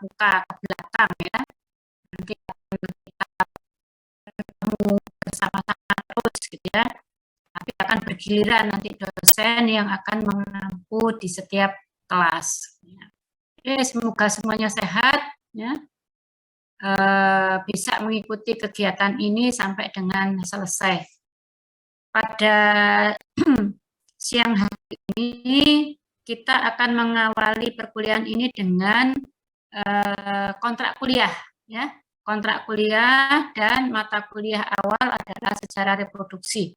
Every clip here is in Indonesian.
muka ke belakang ya. Nanti akan kita ketemu bersama-sama terus gitu ya. Tapi akan bergiliran nanti dosen yang akan mengampu di setiap kelas. Oke, semoga semuanya sehat ya. Bisa mengikuti kegiatan ini sampai dengan selesai. Pada siang hari ini kita akan mengawali perkuliahan ini dengan kontrak kuliah ya. Kontrak kuliah dan mata kuliah awal adalah sejarah reproduksi.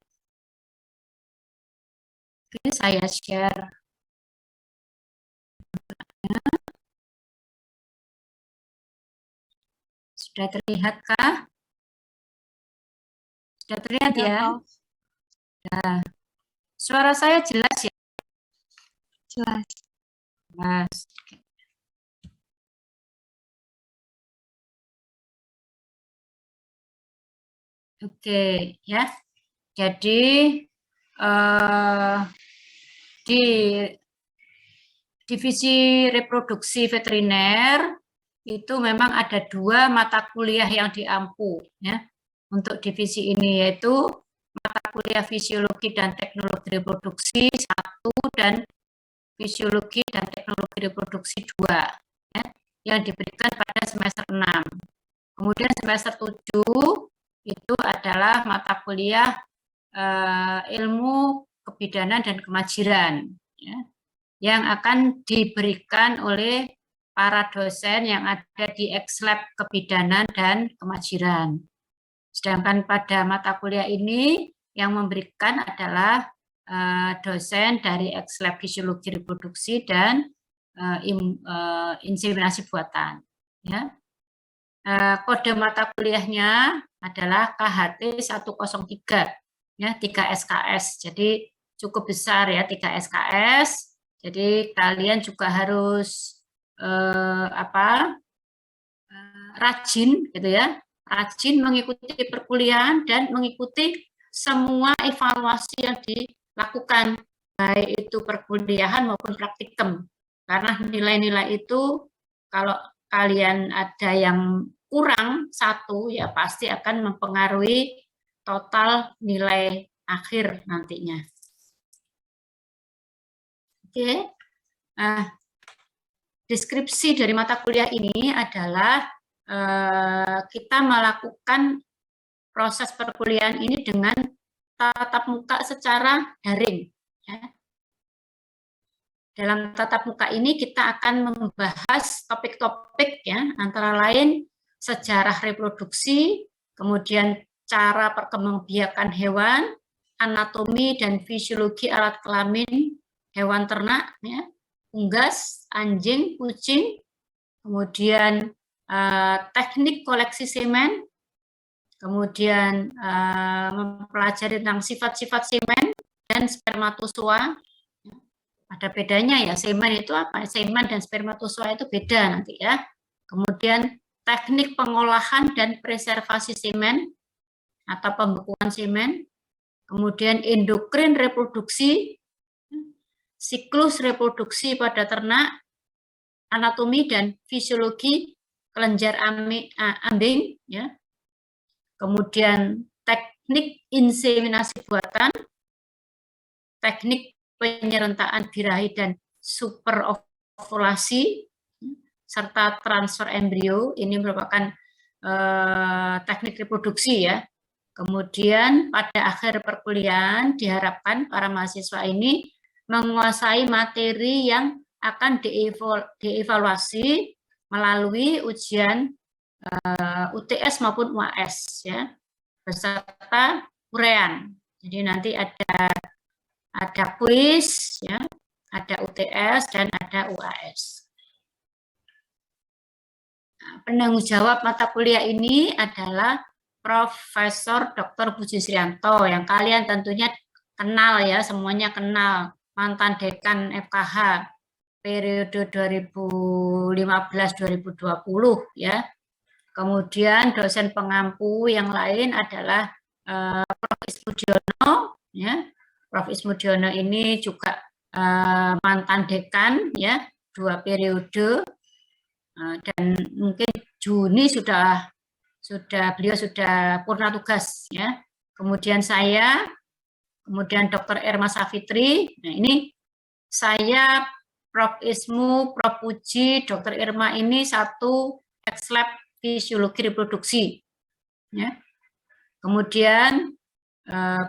Oke, saya share. Sudah terlihatkah? Sudah terlihat ya? Nah, suara saya jelas ya? Jelas. Jelas. Oke, ya. Jadi di divisi reproduksi veteriner itu memang ada 2 mata kuliah yang diampu ya untuk divisi ini, yaitu mata kuliah fisiologi dan teknologi reproduksi 1 dan fisiologi dan teknologi reproduksi 2 ya, yang diberikan pada semester 6. Kemudian semester 7 itu adalah mata kuliah ilmu kebidanan dan kemajiran ya, yang akan diberikan oleh para dosen yang ada di X-Lab kebidanan dan kemajiran. Sedangkan pada mata kuliah ini yang memberikan adalah dosen dari X-Lab fisiologi reproduksi dan inseminasi buatan. Ya. Kode mata kuliahnya adalah KHT 103, ya 3 SKS. Jadi cukup besar ya 3 SKS. Jadi kalian juga harus rajin gitu ya, rajin mengikuti perkuliahan dan mengikuti semua evaluasi yang dilakukan, baik itu perkuliahan maupun praktikum. Karena nilai-nilai itu kalau kalian ada yang kurang 1 ya pasti akan mempengaruhi total nilai akhir nantinya. Oke. Nah, deskripsi dari mata kuliah ini adalah kita melakukan proses perkuliahan ini dengan tatap muka secara daring. Ya. Dalam tatap muka ini kita akan membahas topik-topik ya, antara lain sejarah reproduksi, kemudian cara perkembangbiakan hewan, anatomi dan fisiologi alat kelamin hewan ternak, ya, unggas, anjing, kucing, kemudian teknik koleksi semen, kemudian mempelajari tentang sifat-sifat semen dan spermatozoa. Ada bedanya ya, semen itu apa? Semen dan spermatozoa itu beda nanti ya. Kemudian teknik pengolahan dan preservasi semen atau pembekuan semen, kemudian endokrin reproduksi, siklus reproduksi pada ternak, anatomi dan fisiologi kelenjar ambing, ya. Kemudian teknik inseminasi buatan, teknik penyerentaan birahi dan superovulasi, serta transfer embrio. Ini merupakan teknik reproduksi ya. Kemudian pada akhir perkuliahan diharapkan para mahasiswa ini menguasai materi yang akan dievaluasi melalui ujian UTS maupun UAS ya, beserta uraian. Jadi nanti ada kuis ya, ada UTS dan ada UAS. Nah, penanggung jawab mata kuliah ini adalah Profesor Dr. Puji Srianto yang kalian tentunya kenal ya, semuanya kenal, mantan dekan FKH periode 2015-2020 ya. Kemudian dosen pengampu yang lain adalah Prof. Ismudiono ya. Prof. Ismudiono ini juga mantan dekan ya, 2 periode. dan mungkin Juni beliau sudah purna tugas ya. Kemudian saya, kemudian Dr. Erma Savitri. Nah, ini saya, Prof. Ismu, Prof. Puji, Dr. Irma ini satu ex-lab fisiologi reproduksi. Ya. Kemudian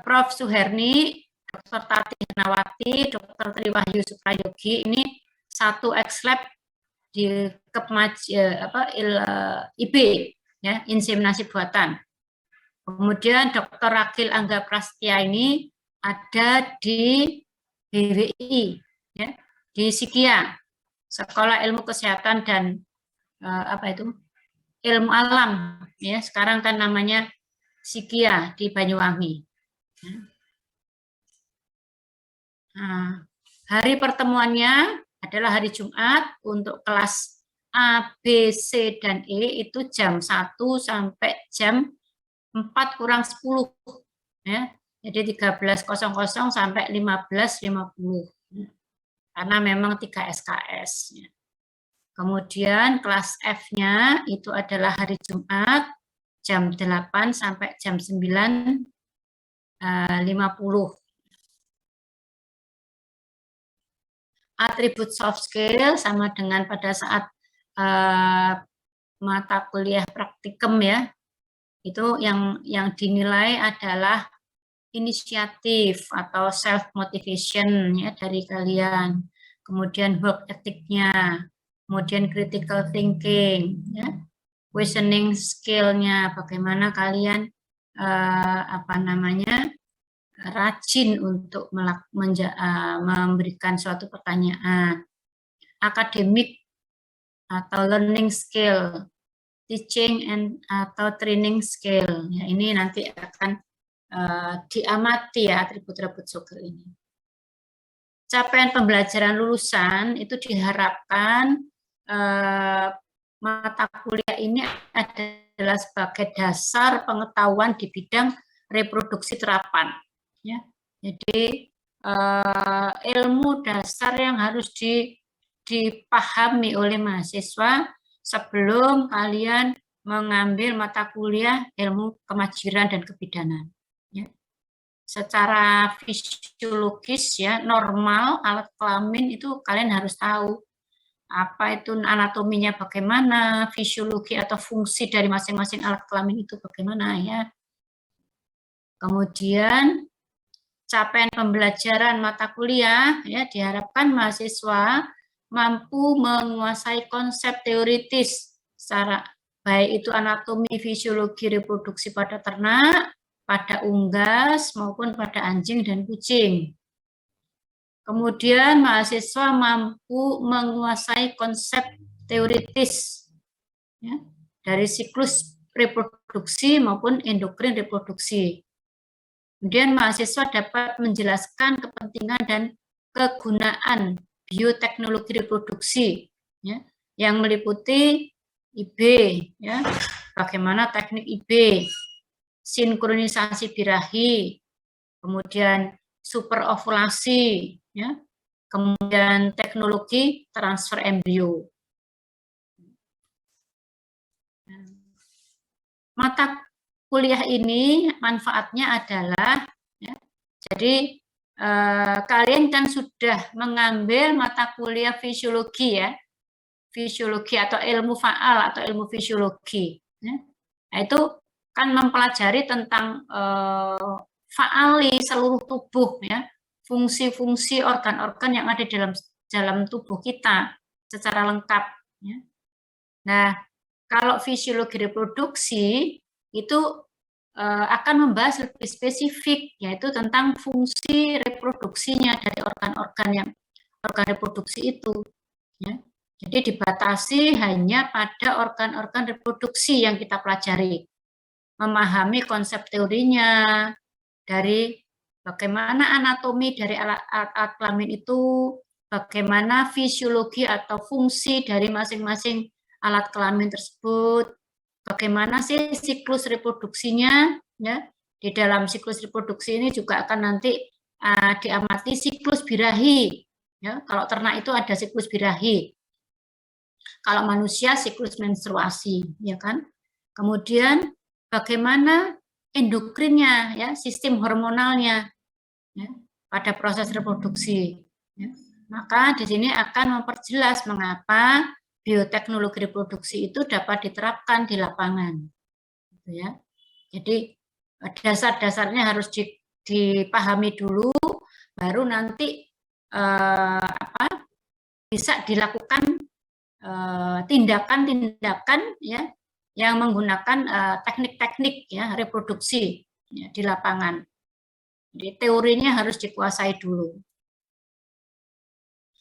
Prof. Suherni, Dr. Tati Nawati, Dr. Triwahyu Suprayogi ini satu ex-lab di IB, ya, inseminasi buatan. Kemudian Dr. Ragil Angga Prastia ini ada di BWI, ya, di Sikia, Sekolah Ilmu Kesehatan dan Ilmu Alam, ya, sekarang kan namanya Sikia di Banyuwangi. Nah, hari pertemuannya adalah hari Jumat untuk kelas A, B, C, dan E itu jam 1 sampai jam 4:40. Ya. Jadi 13.00 sampai 15.50. Karena memang 3 SKS. Ya. Kemudian kelas F-nya itu adalah hari Jumat jam 8 sampai jam 9.50. Atribut soft skill sama dengan pada saat mata kuliah praktikum ya, itu yang dinilai adalah inisiatif atau self motivation ya dari kalian, kemudian work ethicnya, kemudian critical thinking ya, questioning skill-nya, bagaimana kalian rajin untuk memberikan suatu pertanyaan. Akademik atau learning skill, teaching atau training skill. Ya, ini nanti akan diamati ya atribut-atribut soft skill ini. Capaian pembelajaran lulusan itu diharapkan mata kuliah ini adalah sebagai dasar pengetahuan di bidang reproduksi terapan. Ya, jadi ilmu dasar yang harus dipahami oleh mahasiswa sebelum kalian mengambil mata kuliah ilmu kemajiran dan kebidanan. Ya. Secara fisiologis ya normal alat kelamin itu kalian harus tahu apa itu anatominya bagaimana, fisiologi atau fungsi dari masing-masing alat kelamin itu bagaimana ya. Kemudian capaian pembelajaran mata kuliah ya diharapkan mahasiswa mampu menguasai konsep teoritis secara baik itu anatomi, fisiologi, reproduksi pada ternak, pada unggas maupun pada anjing dan kucing. Kemudian mahasiswa mampu menguasai konsep teoritis ya, dari siklus reproduksi maupun endokrin reproduksi. Kemudian mahasiswa dapat menjelaskan kepentingan dan kegunaan bioteknologi reproduksi ya, yang meliputi IB, ya, bagaimana teknik IB, sinkronisasi birahi, kemudian superovulasi, ya, kemudian teknologi transfer embrio. Mata kuliah ini manfaatnya adalah ya, jadi kalian kan sudah mengambil mata kuliah fisiologi ya, fisiologi atau ilmu faal atau ilmu fisiologi ya. Nah, itu kan mempelajari tentang faali seluruh tubuh ya, fungsi-fungsi organ-organ yang ada dalam tubuh kita secara lengkap ya. Nah, kalau fisiologi reproduksi itu akan membahas lebih spesifik, yaitu tentang fungsi reproduksinya dari organ-organ reproduksi itu. Ya. Jadi dibatasi hanya pada organ-organ reproduksi yang kita pelajari. Memahami konsep teorinya, dari bagaimana anatomi dari alat kelamin itu, bagaimana fisiologi atau fungsi dari masing-masing alat kelamin tersebut, bagaimana sih siklus reproduksinya ya. Di dalam siklus reproduksi ini juga akan nanti diamati siklus birahi ya. Kalau ternak itu ada siklus birahi. Kalau manusia siklus menstruasi, ya kan? Kemudian bagaimana endokrinnya, ya, sistem hormonalnya, ya, pada proses reproduksi. Ya. Maka di sini akan memperjelas mengapa bioteknologi reproduksi itu dapat diterapkan di lapangan. Gitu ya. Jadi dasar-dasarnya harus dipahami dulu, baru nanti bisa dilakukan tindakan-tindakan ya yang menggunakan teknik-teknik ya reproduksi ya, di lapangan. Jadi teorinya harus dikuasai dulu.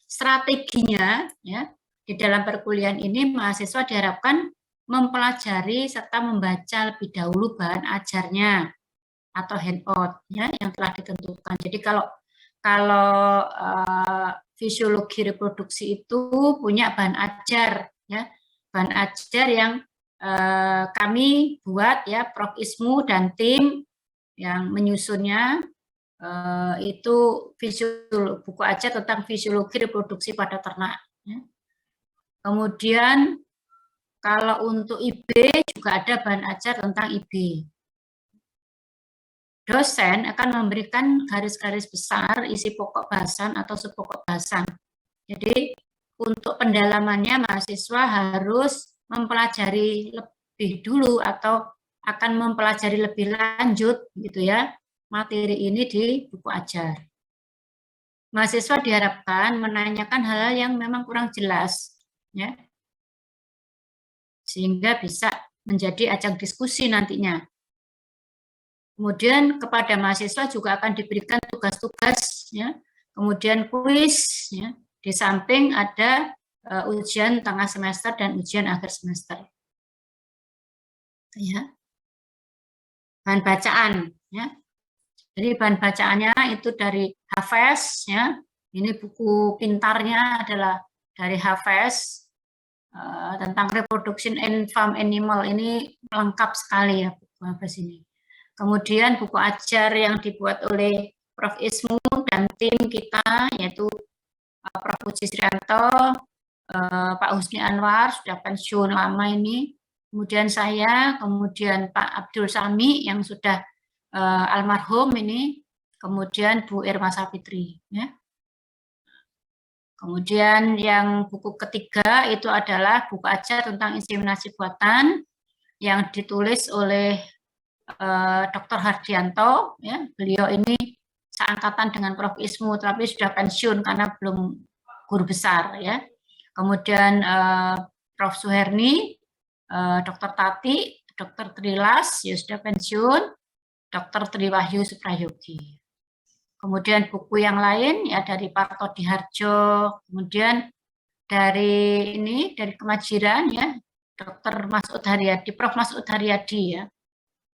Strateginya ya di dalam perkuliahan ini mahasiswa diharapkan mempelajari serta membaca lebih dahulu bahan ajarnya atau handout ya yang telah ditentukan. Jadi kalau fisiologi reproduksi itu punya bahan ajar ya, bahan ajar yang kami buat ya, Prof. Ismu dan tim yang menyusunnya itu buku ajar tentang fisiologi reproduksi pada ternak. Ya. Kemudian kalau untuk IB juga ada bahan ajar tentang IB. Dosen akan memberikan garis-garis besar isi pokok bahasan atau subpokok bahasan. Jadi untuk pendalamannya mahasiswa harus mempelajari lebih dulu atau akan mempelajari lebih lanjut gitu ya materi ini di buku ajar. Mahasiswa diharapkan menanyakan hal-hal yang memang kurang jelas ya. Sehingga bisa menjadi ajang diskusi nantinya. Kemudian kepada mahasiswa juga akan diberikan tugas-tugas, ya, kemudian kuis, ya, di samping ada ujian tengah semester dan ujian akhir semester. Ya. Bahan bacaan, ya. Jadi bahan bacaannya itu dari Hafez, ya. Ini buku pintarnya adalah dari Hafez tentang reproduction in farm animal, ini lengkap sekali ya buku Hafez ini. Kemudian buku ajar yang dibuat oleh Prof. Ismu dan tim kita, yaitu Prof. Puji Srianto, Pak Husni Anwar, sudah pensiun lama ini, kemudian saya, kemudian Pak Abdul Sami yang sudah almarhum ini, kemudian Bu Irma Sapitri. Ya. Kemudian yang buku ketiga itu adalah buku ajar tentang inseminasi buatan yang ditulis oleh Dr. Hardianto, ya, beliau ini seangkatan dengan Prof. Ismu, tapi sudah pensiun karena belum guru besar, ya. Kemudian Prof. Suherni, Dr. Tati, Dr. Trilas, ya sudah pensiun, Dr. Triwahyu Suprayogi. Kemudian buku yang lain ya dari Parto Diharjo, kemudian dari ini dari Kemajiran ya, Dr. Masud Haryadi, Prof. Masud Haryadi ya.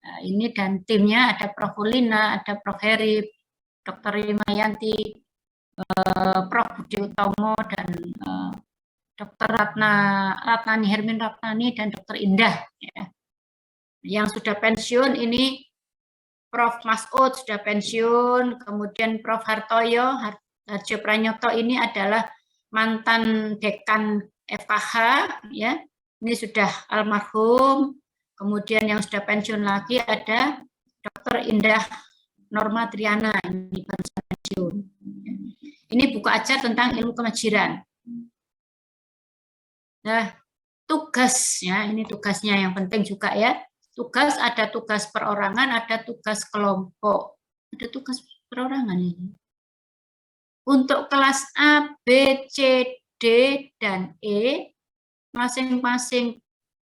Nah, ini dan timnya ada Prof. Ulina, ada Prof. Heri, Dr. Rimayanti, Prof. Budi Utomo, dan Dr. Ratnani, Hermin Ratnani, dan Dr. Indah. Ya. Yang sudah pensiun ini Prof. Masud sudah pensiun, kemudian Prof. Hartoyo, Harjo Pranyoto ini adalah mantan dekan FKH, ya. Ini sudah almarhum. Kemudian yang sudah pensiun lagi ada Dr. Indah Norma Triana, ini baru pensiun. Ini buku ajar tentang ilmu kemajiran. Nah, tugas ya, ini tugasnya yang penting juga ya. Tugas ada tugas perorangan, ada tugas kelompok. Ada tugas perorangan ini. Untuk kelas A, B, C, D, dan E, masing-masing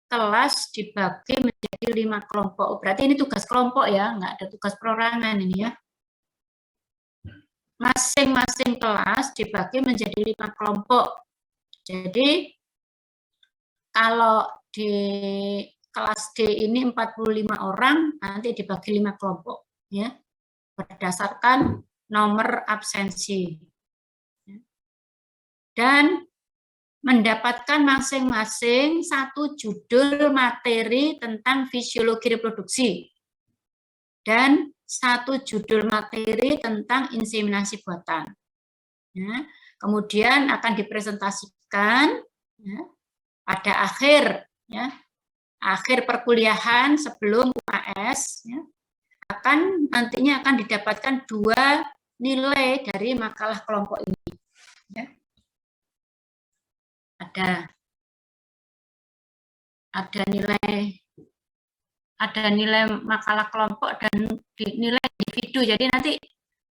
kelas dibagi menjadi 5 kelompok. Berarti ini tugas kelompok ya, nggak ada tugas perorangan ini ya. Masing-masing kelas dibagi menjadi 5 kelompok. Jadi kalau di kelas D ini 45 orang, nanti dibagi 5 kelompok ya. Berdasarkan nomor absensi. Dan mendapatkan masing-masing satu judul materi tentang fisiologi reproduksi dan satu judul materi tentang inseminasi buatan. Ya, kemudian akan dipresentasikan ya, pada akhir ya, akhir perkuliahan sebelum UAS ya, nantinya akan didapatkan 2 nilai dari makalah kelompok ini ya. Ada nilai makalah kelompok dan nilai individu. Jadi nanti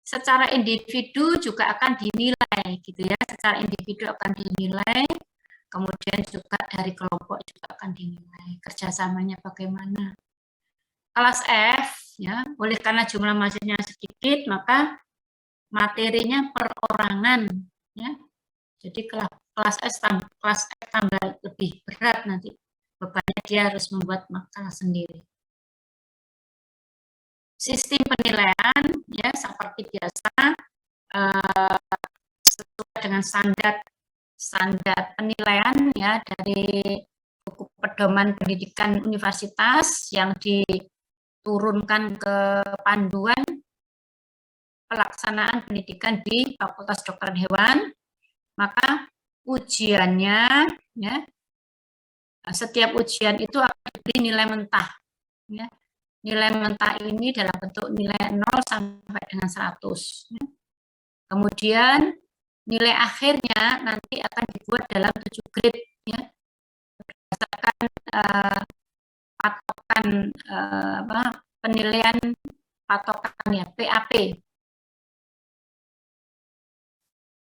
secara individu juga akan dinilai gitu ya, secara individu akan dinilai, kemudian juga dari kelompok juga akan dinilai kerjasamanya bagaimana. Kelas F ya, oleh karena jumlah mahasiswanya sedikit maka materinya perorangan ya. Jadi kelas F tambah lebih berat nanti bebannya, dia harus membuat makalah sendiri. Sistem penilaian ya seperti biasa sesuai dengan standar penilaian ya dari buku pedoman pendidikan universitas yang diturunkan ke panduan pelaksanaan pendidikan di Fakultas Kedokteran Hewan. Maka ujiannya ya, setiap ujian itu akan diberi nilai mentah ya. Nilai mentah ini dalam bentuk nilai 0 sampai dengan 100 ya. Kemudian nilai akhirnya nanti akan dibuat dalam 7 grade ya, berdasarkan patokan penilaian patokan ya, PAP.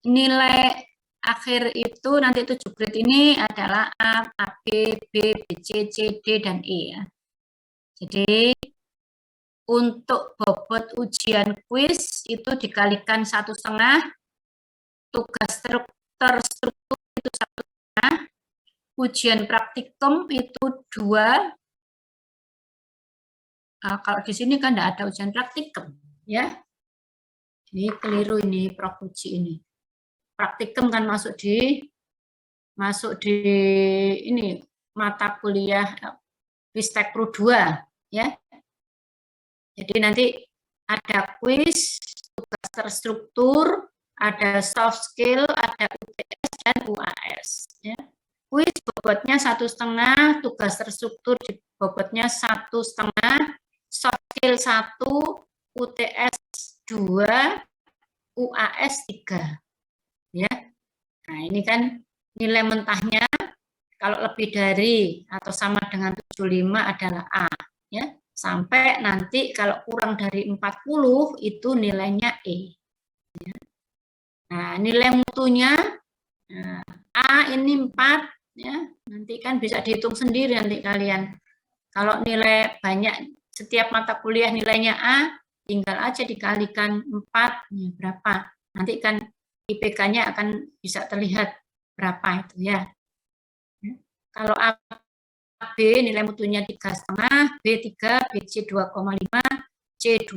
Nilai akhir itu nanti 7 grade ini adalah A, B, B, C, D, dan E ya. Jadi untuk bobot ujian kuis itu dikalikan 1,5, tugas terstruktur itu 1,5, ujian praktikum itu 2. Kalau di sini kan tidak ada ujian praktikum ya. Ini keliru ini Prof Uji ini. Praktikum kan masuk di ini mata kuliah Ristekpro 2 ya. Jadi nanti ada kuis, tugas terstruktur, ada soft skill, ada UTS dan UAS ya. Kuis bobotnya 1,5, tugas terstruktur bobotnya 1,5, soft skill 1, UTS 2, UAS 3 ya. Nah, ini kan nilai mentahnya kalau lebih dari atau sama dengan 75 adalah A ya. Sampai nanti kalau kurang dari 40 itu nilainya E. Nah, nilai mutunya A ini 4 ya. Nanti kan bisa dihitung sendiri nanti kalian. Kalau nilai banyak setiap mata kuliah nilainya A, tinggal aja dikalikan 4 ya, berapa. Nanti kan IPK-nya akan bisa terlihat berapa itu ya. Kalau A B nilai mutunya 3,5, B3, BC 2,5, C2,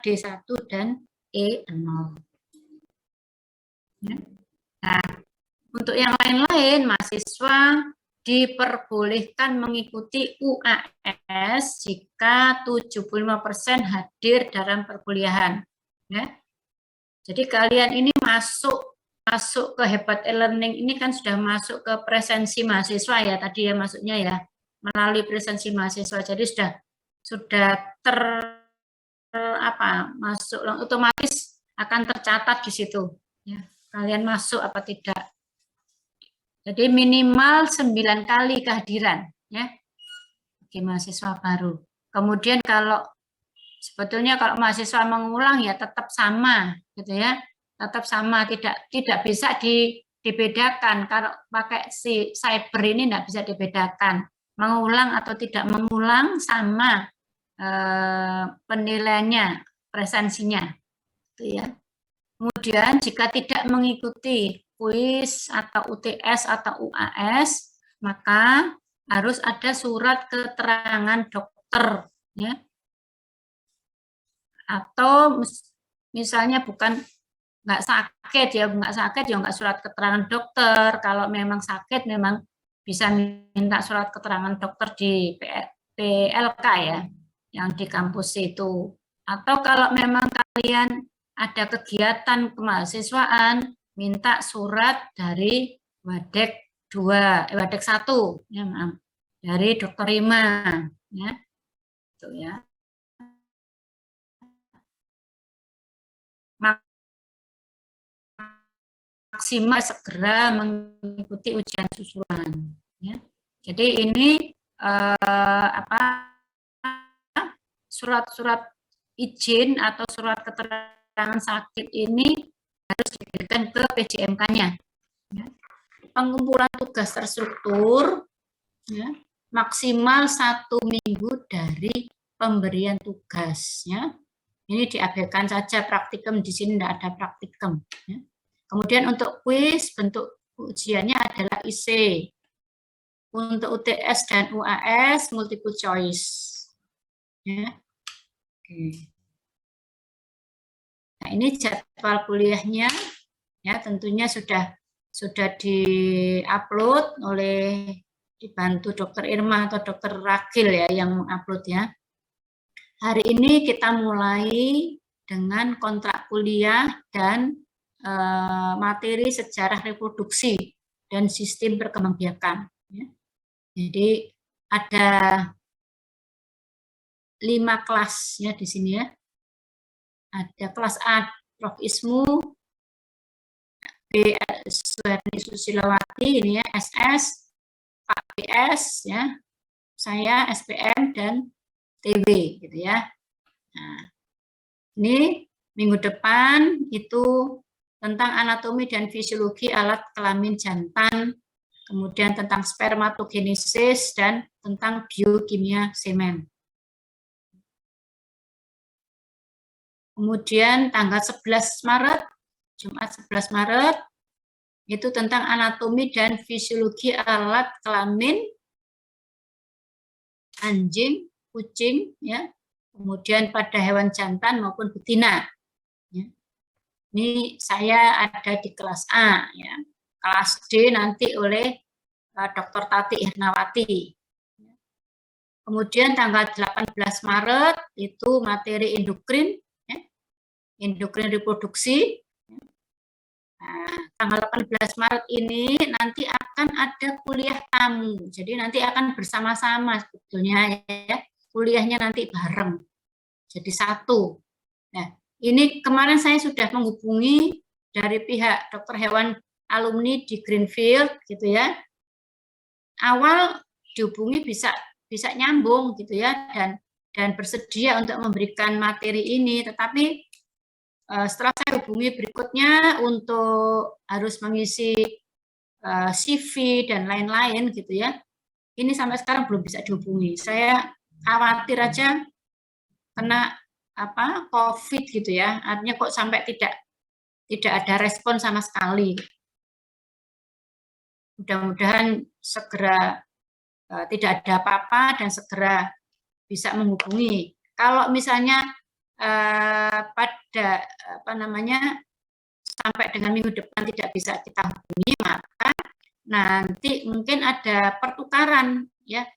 D1 dan E0. Nah, untuk yang lain-lain mahasiswa diperbolehkan mengikuti UAS jika 75% hadir dalam perkuliahan. Ya. Jadi kalian ini masuk ke Hebat e-learning ini kan sudah masuk ke presensi mahasiswa ya tadi ya, masuknya ya melalui presensi mahasiswa. Jadi sudah masuk otomatis akan tercatat di situ ya. Kalian masuk apa tidak. Jadi minimal 9 kali kehadiran ya bagi mahasiswa baru. Kemudian sebetulnya kalau mahasiswa mengulang ya tetap sama gitu ya. Tetap sama, tidak bisa dibedakan. Kalau pakai si cyber ini tidak bisa dibedakan. Mengulang atau tidak mengulang sama penilaiannya, presensinya. Gitu ya. Kemudian jika tidak mengikuti kuis atau UTS atau UAS, maka harus ada surat keterangan dokter. Ya. Atau misalnya nggak sakit ya nggak surat keterangan dokter. Kalau memang sakit memang bisa minta surat keterangan dokter di PLK ya yang di kampus itu. Atau kalau memang kalian ada kegiatan kemahasiswaan minta surat dari Wadek WADEK 1 ya, maaf, dari Dr. Rima ya. Itu ya. Maksimal segera mengikuti ujian susulan ya. Jadi ini surat-surat izin atau surat keterangan sakit ini harus diberikan ke PJMK-nya. Ya. Pengumpulan tugas terstruktur ya, maksimal 1 minggu dari pemberian tugas. Ya. Ini diabaikan saja praktikum, di sini tidak ada praktikum. Ya. Kemudian untuk kuis, bentuk ujiannya adalah IC. Untuk UTS dan UAS, multiple choice. Ya. Oke. Nah, ini jadwal kuliahnya, ya tentunya sudah di-upload oleh, dibantu Dr. Irma atau Dr. Ragil ya yang mengupload ya. Hari ini kita mulai dengan kontrak kuliah dan materi sejarah reproduksi dan sistem perkembangbiakan. Ya. Jadi ada 5 kelas ya di sini ya. Ada kelas A Prof. Ismu, B Suharni Susilawati ini ya, SS, Pak PS ya, saya SPM dan TW gitu ya. Nah, ini minggu depan itu tentang anatomi dan fisiologi alat kelamin jantan, kemudian tentang spermatogenesis dan tentang biokimia semen. Kemudian tanggal 11 Maret, Jumat 11 Maret, itu tentang anatomi dan fisiologi alat kelamin anjing, kucing, ya, kemudian pada hewan jantan maupun betina. Ya. Ini saya ada di kelas A, ya. Kelas D nanti oleh Dr. Tati Irnawati. Kemudian tanggal 18 Maret itu materi endokrin, ya. Endokrin reproduksi. Nah, tanggal 18 Maret ini nanti akan ada kuliah tamu. Jadi nanti akan bersama-sama sebetulnya ya. Kuliahnya nanti bareng. Jadi satu. Nah, ini kemarin saya sudah menghubungi dari pihak dokter hewan alumni di Greenfield gitu ya. Awal dihubungi bisa nyambung gitu ya dan bersedia untuk memberikan materi ini, tetapi setelah saya hubungi berikutnya untuk harus mengisi CV dan lain-lain gitu ya. Ini sampai sekarang belum bisa dihubungi. Saya khawatir aja kena COVID gitu ya. Artinya kok sampai tidak ada respon sama sekali. Mudah-mudahan segera tidak ada apa-apa dan segera bisa menghubungi. Kalau misalnya pada sampai dengan minggu depan tidak bisa kita hubungi, maka nanti mungkin ada pertukaran ya,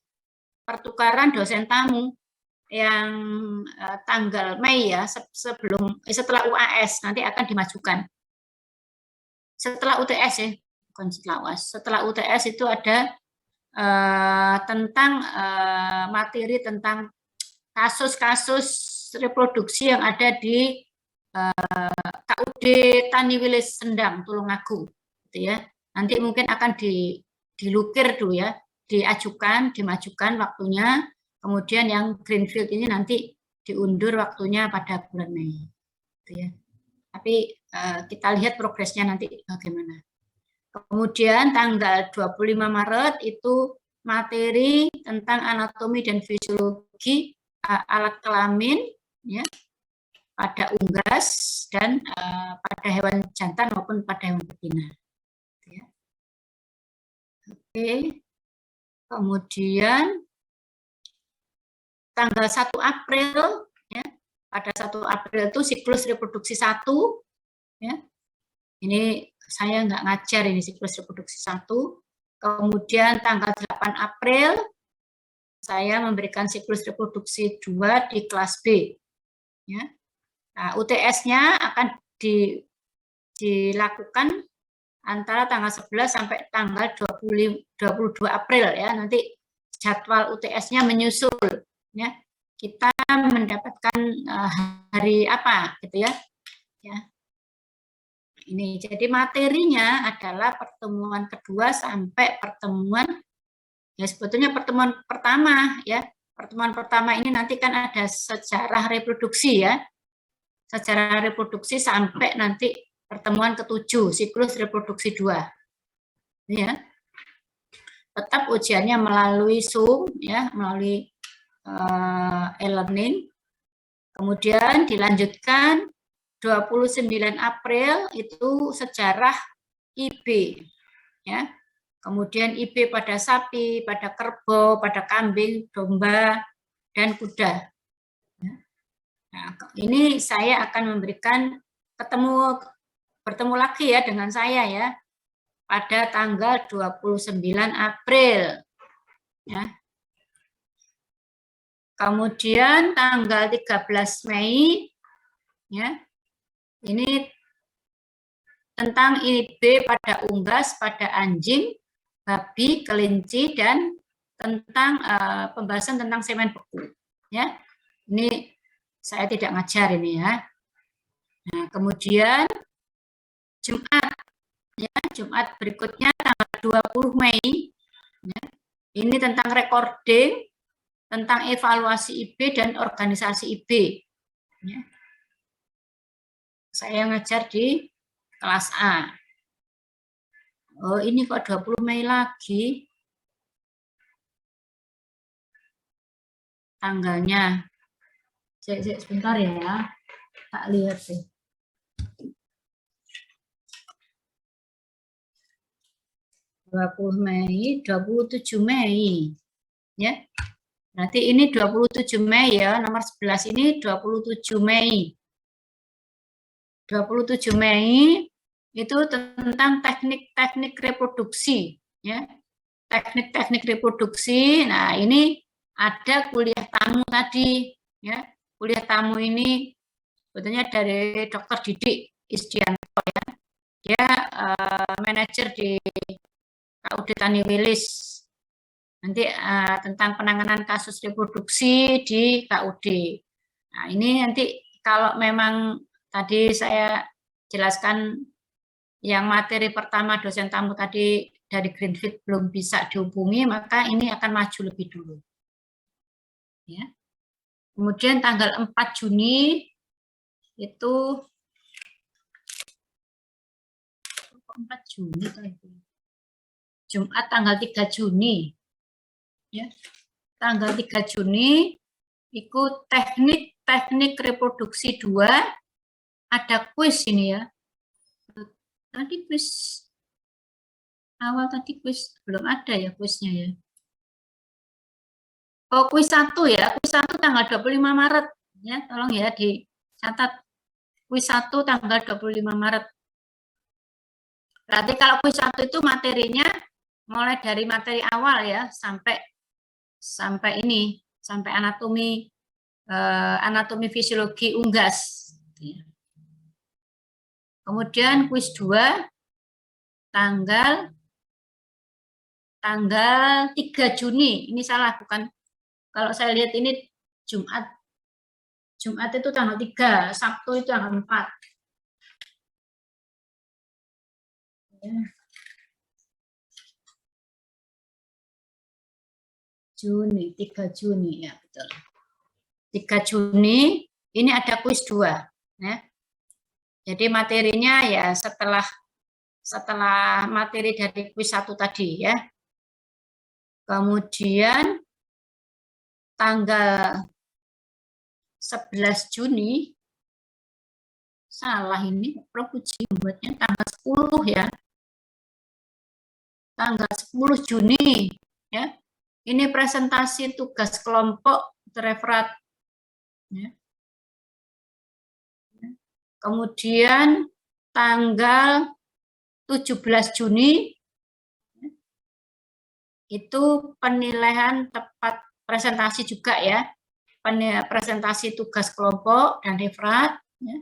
pertukaran dosen tamu yang tanggal Mei ya, setelah UAS nanti akan dimajukan. Setelah UTS ya, bukan setelah UAS. Setelah UTS itu ada tentang materi tentang kasus-kasus reproduksi yang ada di KUD Taniwilis Sendang, Tulungagung, gitu ya. Nanti mungkin akan dilukir dulu ya, dimajukan waktunya. Kemudian yang Greenfield ini nanti diundur waktunya pada bulan Mei, gitu ya. Tapi kita lihat progresnya nanti bagaimana. Kemudian tanggal 25 Maret itu materi tentang anatomi dan fisiologi alat kelamin ya, pada unggas dan pada hewan jantan maupun pada hewan betina. Ya. Oke. Kemudian tanggal 1 April ya, pada 1 April itu siklus reproduksi 1 ya. Ini saya nggak ngajar ini siklus reproduksi 1. Kemudian tanggal 8 April saya memberikan siklus reproduksi 2 di kelas B. Ya. Nah, UTS-nya akan dilakukan antara tanggal 11 sampai tanggal 22 April ya. Nanti jadwal UTS-nya menyusul ya. Kita mendapatkan hari apa gitu ya. Ya. Ini jadi materinya adalah pertemuan kedua sampai pertemuan ya sebetulnya pertemuan pertama ya. Pertemuan pertama ini nanti kan ada sejarah reproduksi ya. Sejarah reproduksi sampai nanti pertemuan ke-7 siklus reproduksi 2. Ya. Tetap ujiannya melalui Zoom ya, melalui e-learning. Kemudian dilanjutkan 29 April itu sejarah IB ya. Kemudian IB pada sapi, pada kerbau, pada kambing, domba dan kuda. Nah, ini saya akan memberikan bertemu lagi ya dengan saya ya pada tanggal 29 April ya. Kemudian tanggal 13 Mei ya. Ini tentang IB pada unggas, pada anjing, babi, kelinci, dan tentang pembahasan tentang semen beku. Ya, ini saya tidak ngajar ini ya. Nah, kemudian Jumat, ya Jumat berikutnya tanggal 20 Mei. Ya, ini tentang recording, tentang evaluasi IB dan organisasi IB. Ya. Saya ngajar di kelas A. Oh, ini kok 20 Mei lagi tanggalnya. Sebentar ya, tak lihat sih. 20 Mei, 27 Mei. Ya. Berarti ini 27 Mei ya, nomor 11 ini 27 Mei. 27 Mei itu tentang teknik-teknik reproduksi ya. Teknik-teknik reproduksi. Nah, ini ada kuliah tamu tadi ya. Kuliah tamu ini sebetulnya dari Dr. Didik Isdianto ya. Dia manajer di KUD Tani Wilis. Nanti tentang penanganan kasus reproduksi di KUD. Nah, ini nanti kalau memang tadi saya jelaskan yang materi pertama dosen tamu tadi dari Greenfield belum bisa dihubungi, maka ini akan maju lebih dulu. Ya. Kemudian tanggal 4 Juni itu 4 Juni Jumat tanggal 3 Juni. Ya. Tanggal 3 Juni ikut teknik reproduksi 2. Ada kuis ini ya. Tadi kuis awal tadi kuis belum ada ya kuisnya ya. Oh, kuis 1 ya. Kuis 1 tanggal 25 Maret ya. Tolong ya dicatat. Kuis 1 tanggal 25 Maret. Berarti kalau kuis 1 itu materinya mulai dari materi awal ya sampai ini, sampai anatomi fisiologi unggas. Kemudian kuis 2 tanggal 3 Juni. Ini salah, bukan. Kalau saya lihat ini Jumat itu tanggal 3, Sabtu itu tanggal 4. Ya. Juni, 3 Juni ya betul. 3 Juni ini ada kuis 2 ya. Jadi materinya ya setelah materi dari kuis 1 tadi ya. Kemudian tanggal 11 Juni salah ini Prof Puji buatnya tanggal 10 ya. Tanggal 10 Juni ya. Ini presentasi tugas kelompok referat ya. Kemudian tanggal 17 Juni itu penilaian tepat presentasi juga ya. Presentasi tugas kelompok dan referat ya.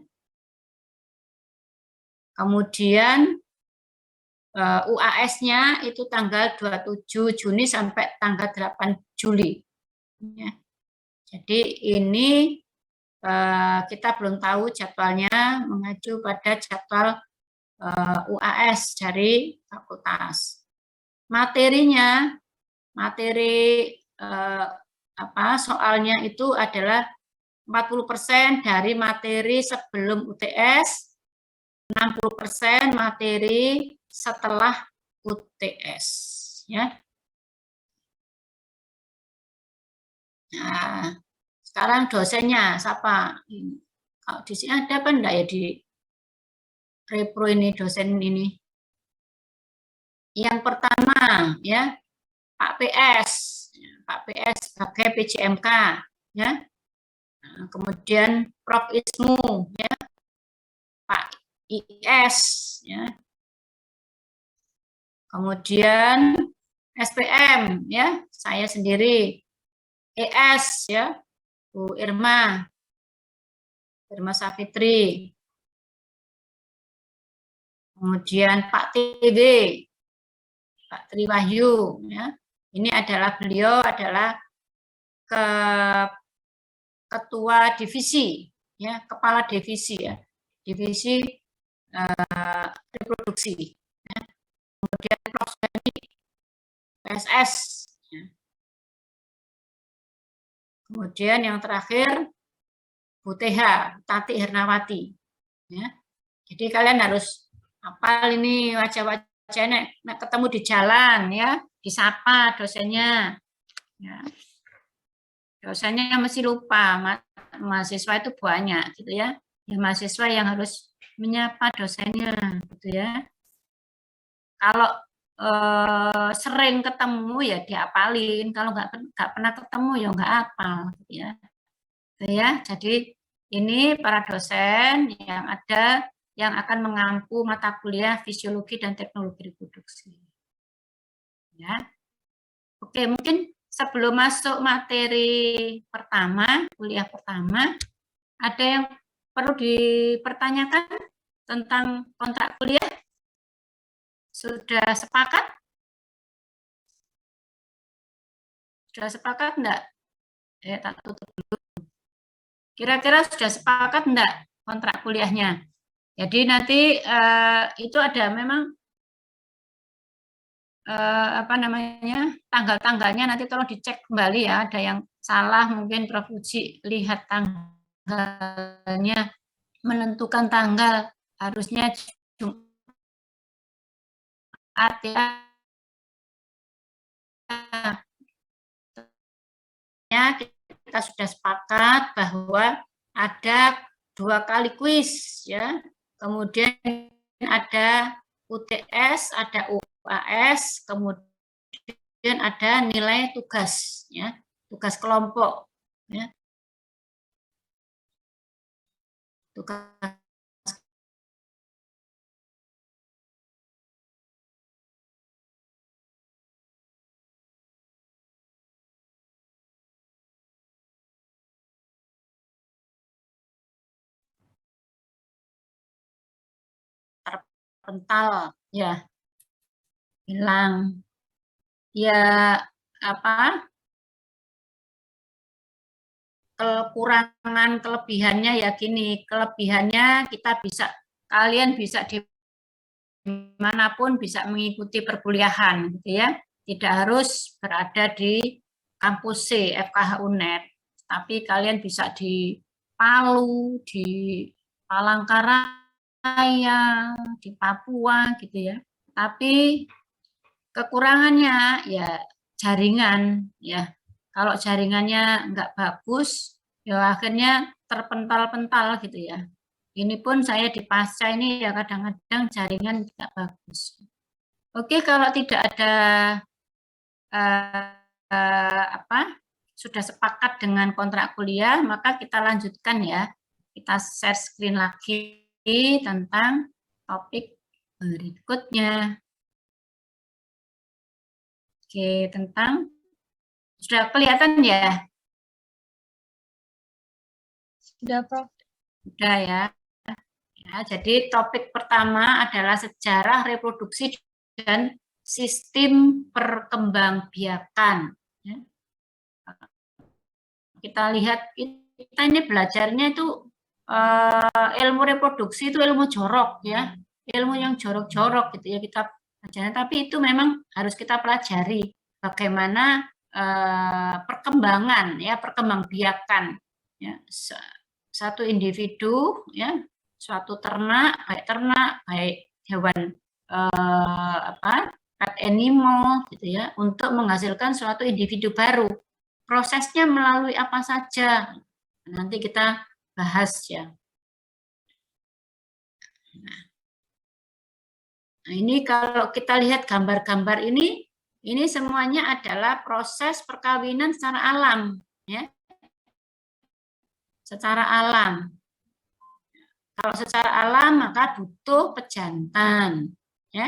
Kemudian UAS-nya itu tanggal 27 Juni sampai tanggal 8 Juli. Ya. Jadi ini kita belum tahu jadwalnya, mengacu pada jadwal UAS dari fakultas. Materinya, materi soalnya itu adalah 40% dari materi sebelum UTS, 60% materi setelah UTS, ya. Nah, sekarang dosennya siapa? Kalau di sini ada apa enggak ya di Repro ini dosen ini? Yang pertama ya Pak PS, Pak PS sebagai PJMK, ya. Nah, kemudian Prof Ismu, ya, Pak IS, ya. Kemudian SPM, ya, saya sendiri, ES, ya, Bu Irma Safitri. Kemudian Pak TW, Pak Tri Wahyu, ya. Ini adalah beliau adalah ketua divisi, ya, kepala divisi, ya, divisi reproduksi. Ya. Kemudian Prof. Dani PSS. Ya. Kemudian yang terakhir Bu TH, Tati Hernawati. Ya. Jadi kalian harus hafal ini wajah-wajahnya, nah, ketemu di jalan, ya, disapa dosennya. Ya. Dosennya masih lupa, mahasiswa itu banyak, gitu ya. Ya, mahasiswa yang harus menyapa dosennya, gitu ya. Kalau sering ketemu ya diapalin, kalau nggak pernah ketemu ya nggak apal, gitu ya. Gitu ya. Jadi ini para dosen yang ada yang akan mengampu mata kuliah fisiologi dan teknologi reproduksi. Ya. Oke, mungkin sebelum masuk materi pertama, kuliah pertama, ada yang perlu dipertanyakan tentang kontrak kuliah? Sudah sepakat? Sudah sepakat enggak? Tak tutup dulu. Kira-kira sudah sepakat enggak kontrak kuliahnya? Jadi nanti itu ada memang tanggal-tanggalnya nanti tolong dicek kembali ya, ada yang salah mungkin Prof. Uji lihat tanggalnya, menentukan tanggal harusnya Jumat ya. Kita sudah sepakat bahwa ada 2 kali kuis, ya. Kemudian ada UTS, ada UAS, kemudian ada nilai tugas, ya, tugas kelompok, ya. Tugas terpental, ya, hilang, ya, apa? Kekurangan kelebihannya ya gini, kelebihannya kalian bisa dimanapun bisa mengikuti perkuliahan, gitu ya, tidak harus berada di kampus C FKH UNER, tapi kalian bisa di Palu, di Palangkaraya, di Papua, gitu ya. Tapi kekurangannya ya jaringan, ya. Kalau jaringannya nggak bagus, ya akhirnya terpental-pental, gitu ya. Ini pun saya di pasca ini ya kadang-kadang jaringan tidak bagus. Oke, kalau tidak ada sudah sepakat dengan kontrak kuliah, maka kita lanjutkan ya. Kita share screen lagi tentang topik berikutnya. Oke, sudah kelihatan ya? Sudah, Prof. Sudah ya. Ya, jadi topik pertama adalah sejarah reproduksi dan sistem perkembangbiakan. Ya. Kita lihat, kita ini belajarnya itu ilmu reproduksi itu ilmu jorok ya, ilmu yang jorok-jorok gitu ya kita belajarnya, tapi itu memang harus kita pelajari bagaimana perkembangan ya, perkembangbiakan ya, satu individu ya, suatu ternak baik hewan pet animal gitu ya, untuk menghasilkan suatu individu baru. Prosesnya melalui apa saja? Nanti kita bahas ya. Nah, ini kalau kita lihat gambar-gambar ini semuanya adalah proses perkawinan secara alam ya. Secara alam. Kalau secara alam maka butuh pejantan ya.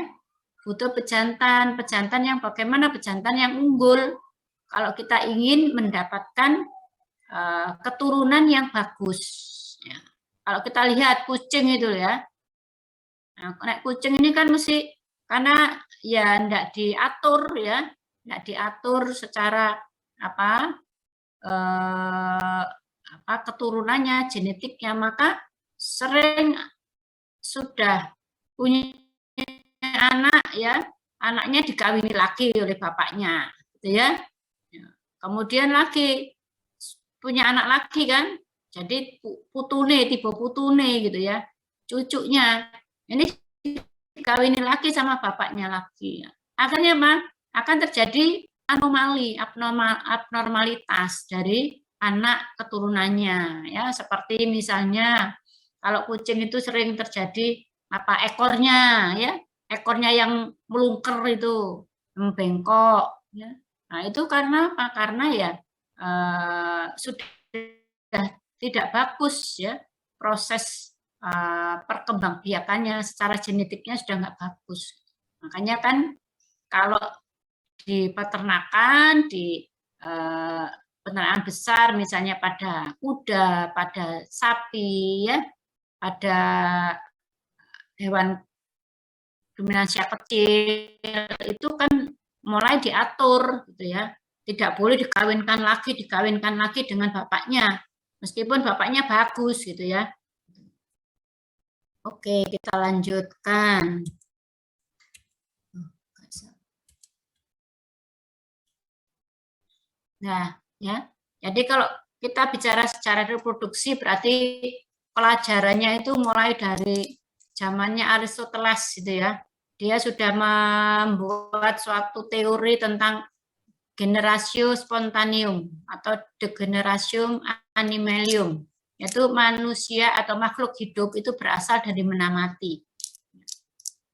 Butuh pejantan yang bagaimana? Pejantan yang unggul. Kalau kita ingin mendapatkan keturunan yang bagus. Ya. Kalau kita lihat kucing itu ya, nah, kucing ini kan mesti, karena ya tidak diatur ya, tidak diatur secara keturunannya, genetiknya, maka sering sudah punya anak ya, anaknya dikawini lagi oleh bapaknya, gitu ya. Kemudian lagi punya anak lagi kan, jadi putune, tiba putune gitu ya, cucunya ini dikawini lagi sama bapaknya lagi. Akhirnya apa? Akan terjadi anomali, abnormalitas dari anak keturunannya ya, seperti misalnya kalau kucing itu sering terjadi ekornya ya, ekornya yang melungker itu, bengkok ya. Nah, itu karena apa? Karena ya sudah tidak bagus ya, proses perkembangbiakannya secara genetiknya sudah nggak bagus. Makanya kan kalau di peternakan, di peternakan besar misalnya pada kuda, pada sapi ya, pada hewan ruminansia kecil itu kan mulai diatur gitu ya, tidak boleh dikawinkan lagi dengan bapaknya meskipun bapaknya bagus gitu ya. Oke, kita lanjutkan. Nah ya, jadi kalau kita bicara secara reproduksi berarti pelajarannya itu mulai dari zamannya Aristoteles gitu ya. Dia sudah membuat suatu teori tentang generatio spontaneum atau degeneratio animalium, yaitu manusia atau makhluk hidup itu berasal dari benda mati.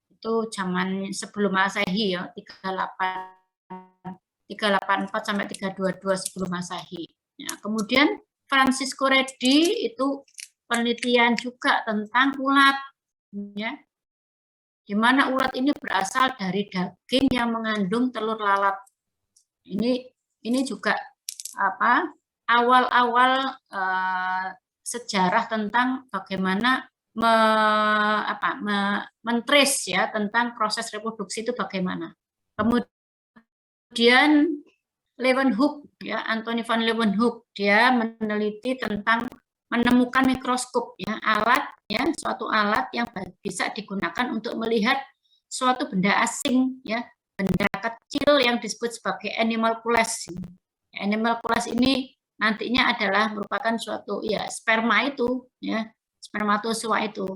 Itu zaman sebelum Masehi ya, 384 sampai 322 sebelum Masehi. Ya, kemudian Francisco Redi itu penelitian juga tentang ulat ya, di mana ulat ini berasal dari daging yang mengandung telur lalat. Ini juga awal-awal sejarah tentang bagaimana men-trace ya tentang proses reproduksi itu bagaimana. Kemudian Leeuwenhoek ya, Anthony van Leeuwenhoek, dia meneliti tentang menemukan mikroskop ya, alat ya, suatu alat yang bisa digunakan untuk melihat suatu benda asing ya, benda kecil yang disebut sebagai animalcules. Animalcules ini nantinya adalah merupakan suatu ya sperma itu ya, spermatozoa itu.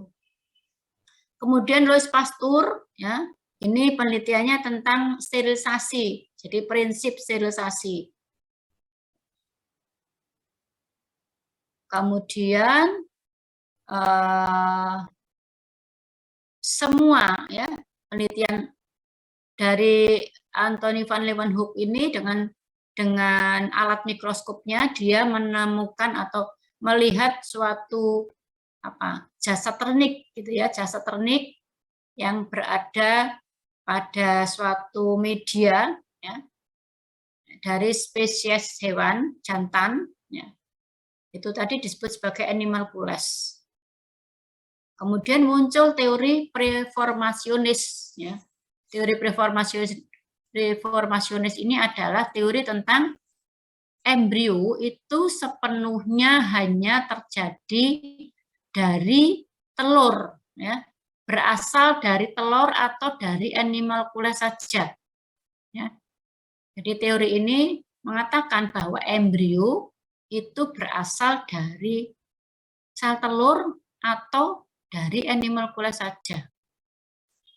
Kemudian Louis Pasteur ya, ini penelitiannya tentang sterilisasi, jadi prinsip sterilisasi. Kemudian semua ya penelitian dari Anthony van Leeuwenhoek ini dengan alat mikroskopnya dia menemukan atau melihat suatu jasa ternik gitu ya, jasa ternik yang berada pada suatu media ya, dari spesies hewan jantan ya. Itu tadi disebut sebagai animalcules. Kemudian muncul teori preformasionis ya. Teori preformasionis ini adalah teori tentang embrio itu sepenuhnya hanya terjadi dari telur, ya, berasal dari telur atau dari animalcula saja. Ya. Jadi teori ini mengatakan bahwa embrio itu berasal dari sel telur atau dari animalcula saja.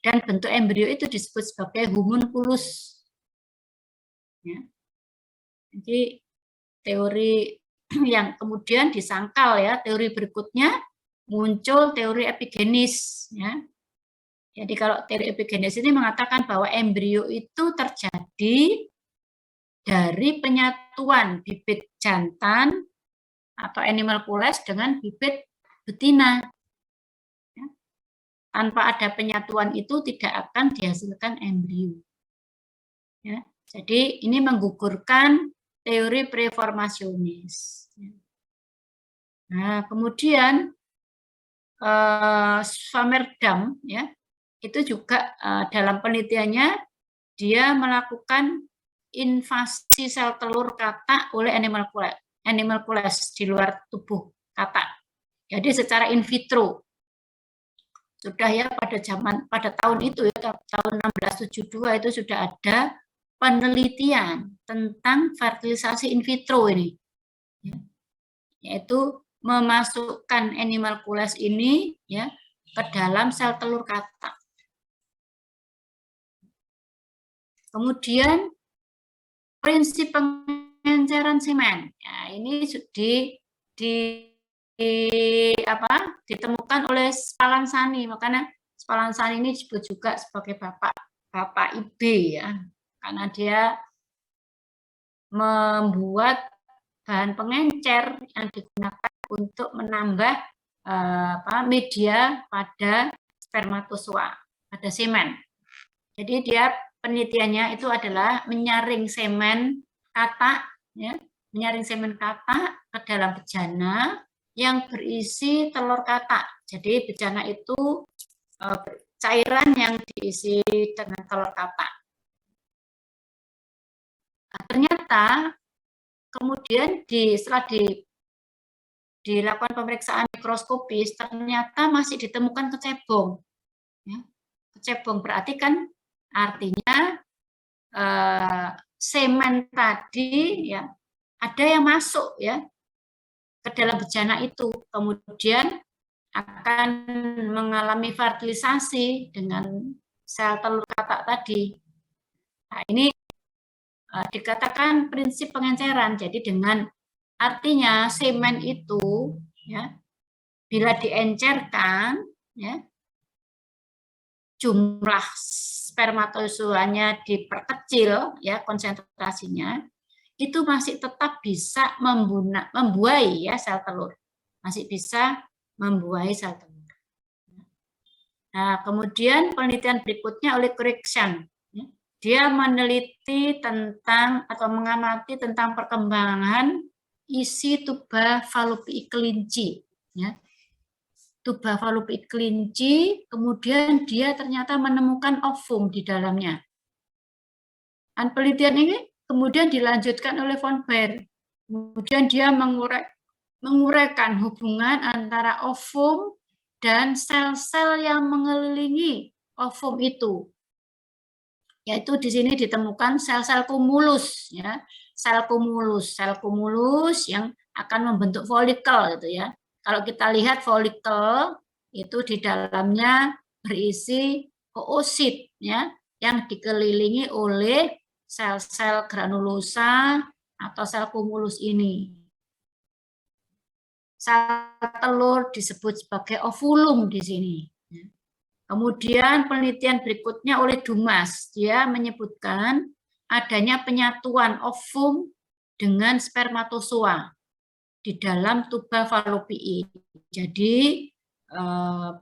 Dan bentuk embrio itu disebut sebagai homunculus. Ya. Jadi teori yang kemudian disangkal, ya, teori berikutnya muncul teori epigenis, ya. Jadi kalau teori epigenis ini mengatakan bahwa embrio itu terjadi dari penyatuan bibit jantan atau animalcules dengan bibit betina. Ya. Tanpa ada penyatuan itu tidak akan dihasilkan embrio. Ya. Jadi ini menggugurkan teori preformasionis. Nah, kemudian Swammerdam, ya, itu juga dalam penelitiannya dia melakukan invasi sel telur katak oleh animalcules di luar tubuh katak. Jadi secara in vitro sudah, ya, pada tahun itu, ya, tahun 1672 itu sudah ada penelitian tentang fertilisasi in vitro ini, ya, yaitu memasukkan animalcules ini, ya, ke dalam sel telur katak. Kemudian prinsip pengenceran semen, ya, ini ditemukan oleh Spallanzani, makanya Spallanzani ini disebut juga sebagai bapak IB, ya, karena dia membuat bahan pengencer yang digunakan untuk menambah media pada spermatozoa, pada semen. Jadi dia penelitiannya itu adalah menyaring semen katak, ya, menyaring semen katak ke dalam bejana yang berisi telur katak. Jadi bejana itu cairan yang diisi dengan telur katak. Nah, ternyata kemudian setelah dilakukan pemeriksaan mikroskopis, ternyata masih ditemukan kecebong. Ya. Kecebong berarti kan artinya semen tadi, ya, ada yang masuk, ya, ke dalam bejana itu, kemudian akan mengalami fertilisasi dengan sel telur katak tadi. Nah, ini dikatakan prinsip pengenceran. Jadi dengan artinya semen itu, ya, bila diencerkan, ya, jumlah spermatozoanya diperkecil, ya, konsentrasinya, itu masih tetap bisa membuai, ya, sel telur. Masih bisa membuai sel telur. Nah, kemudian penelitian berikutnya oleh Correction. Dia meneliti tentang atau mengamati tentang perkembangan isi tuba fallopi kelinci, ya. Tuba fallopi kelinci, kemudian dia ternyata menemukan ovum di dalamnya. Dan penelitian ini kemudian dilanjutkan oleh von Baer. Kemudian dia menguraikan hubungan antara ovum dan sel-sel yang mengelilingi ovum itu. Yaitu di sini ditemukan sel-sel kumulus, ya, sel kumulus yang akan membentuk folikel, gitu, ya. Kalau kita lihat folikel itu di dalamnya berisi oosit, ya, yang dikelilingi oleh sel-sel granulosa atau sel kumulus ini. Sel telur disebut sebagai ovulum di sini. Kemudian penelitian berikutnya oleh Dumas, dia menyebutkan adanya penyatuan ovum dengan spermatozoa di dalam tuba fallopi. Jadi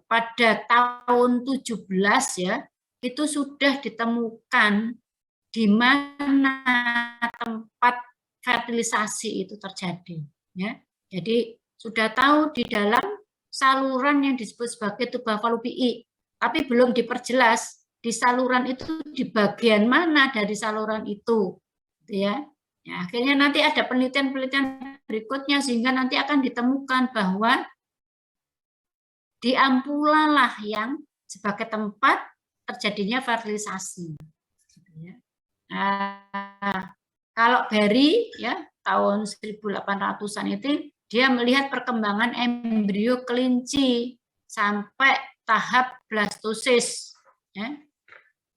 pada tahun 17, ya, itu sudah ditemukan di mana tempat fertilisasi itu terjadi, ya. Jadi sudah tahu di dalam saluran yang disebut sebagai tuba fallopi, tapi belum diperjelas di saluran itu di bagian mana dari saluran itu, gitu ya. Ya, akhirnya nanti ada penelitian-penelitian berikutnya sehingga nanti akan ditemukan bahwa di ampula lah yang sebagai tempat terjadinya fertilisasi. Gitu ya. Nah, kalau Berry ya tahun 1800-an itu dia melihat perkembangan embrio kelinci sampai tahap blastosis, ya.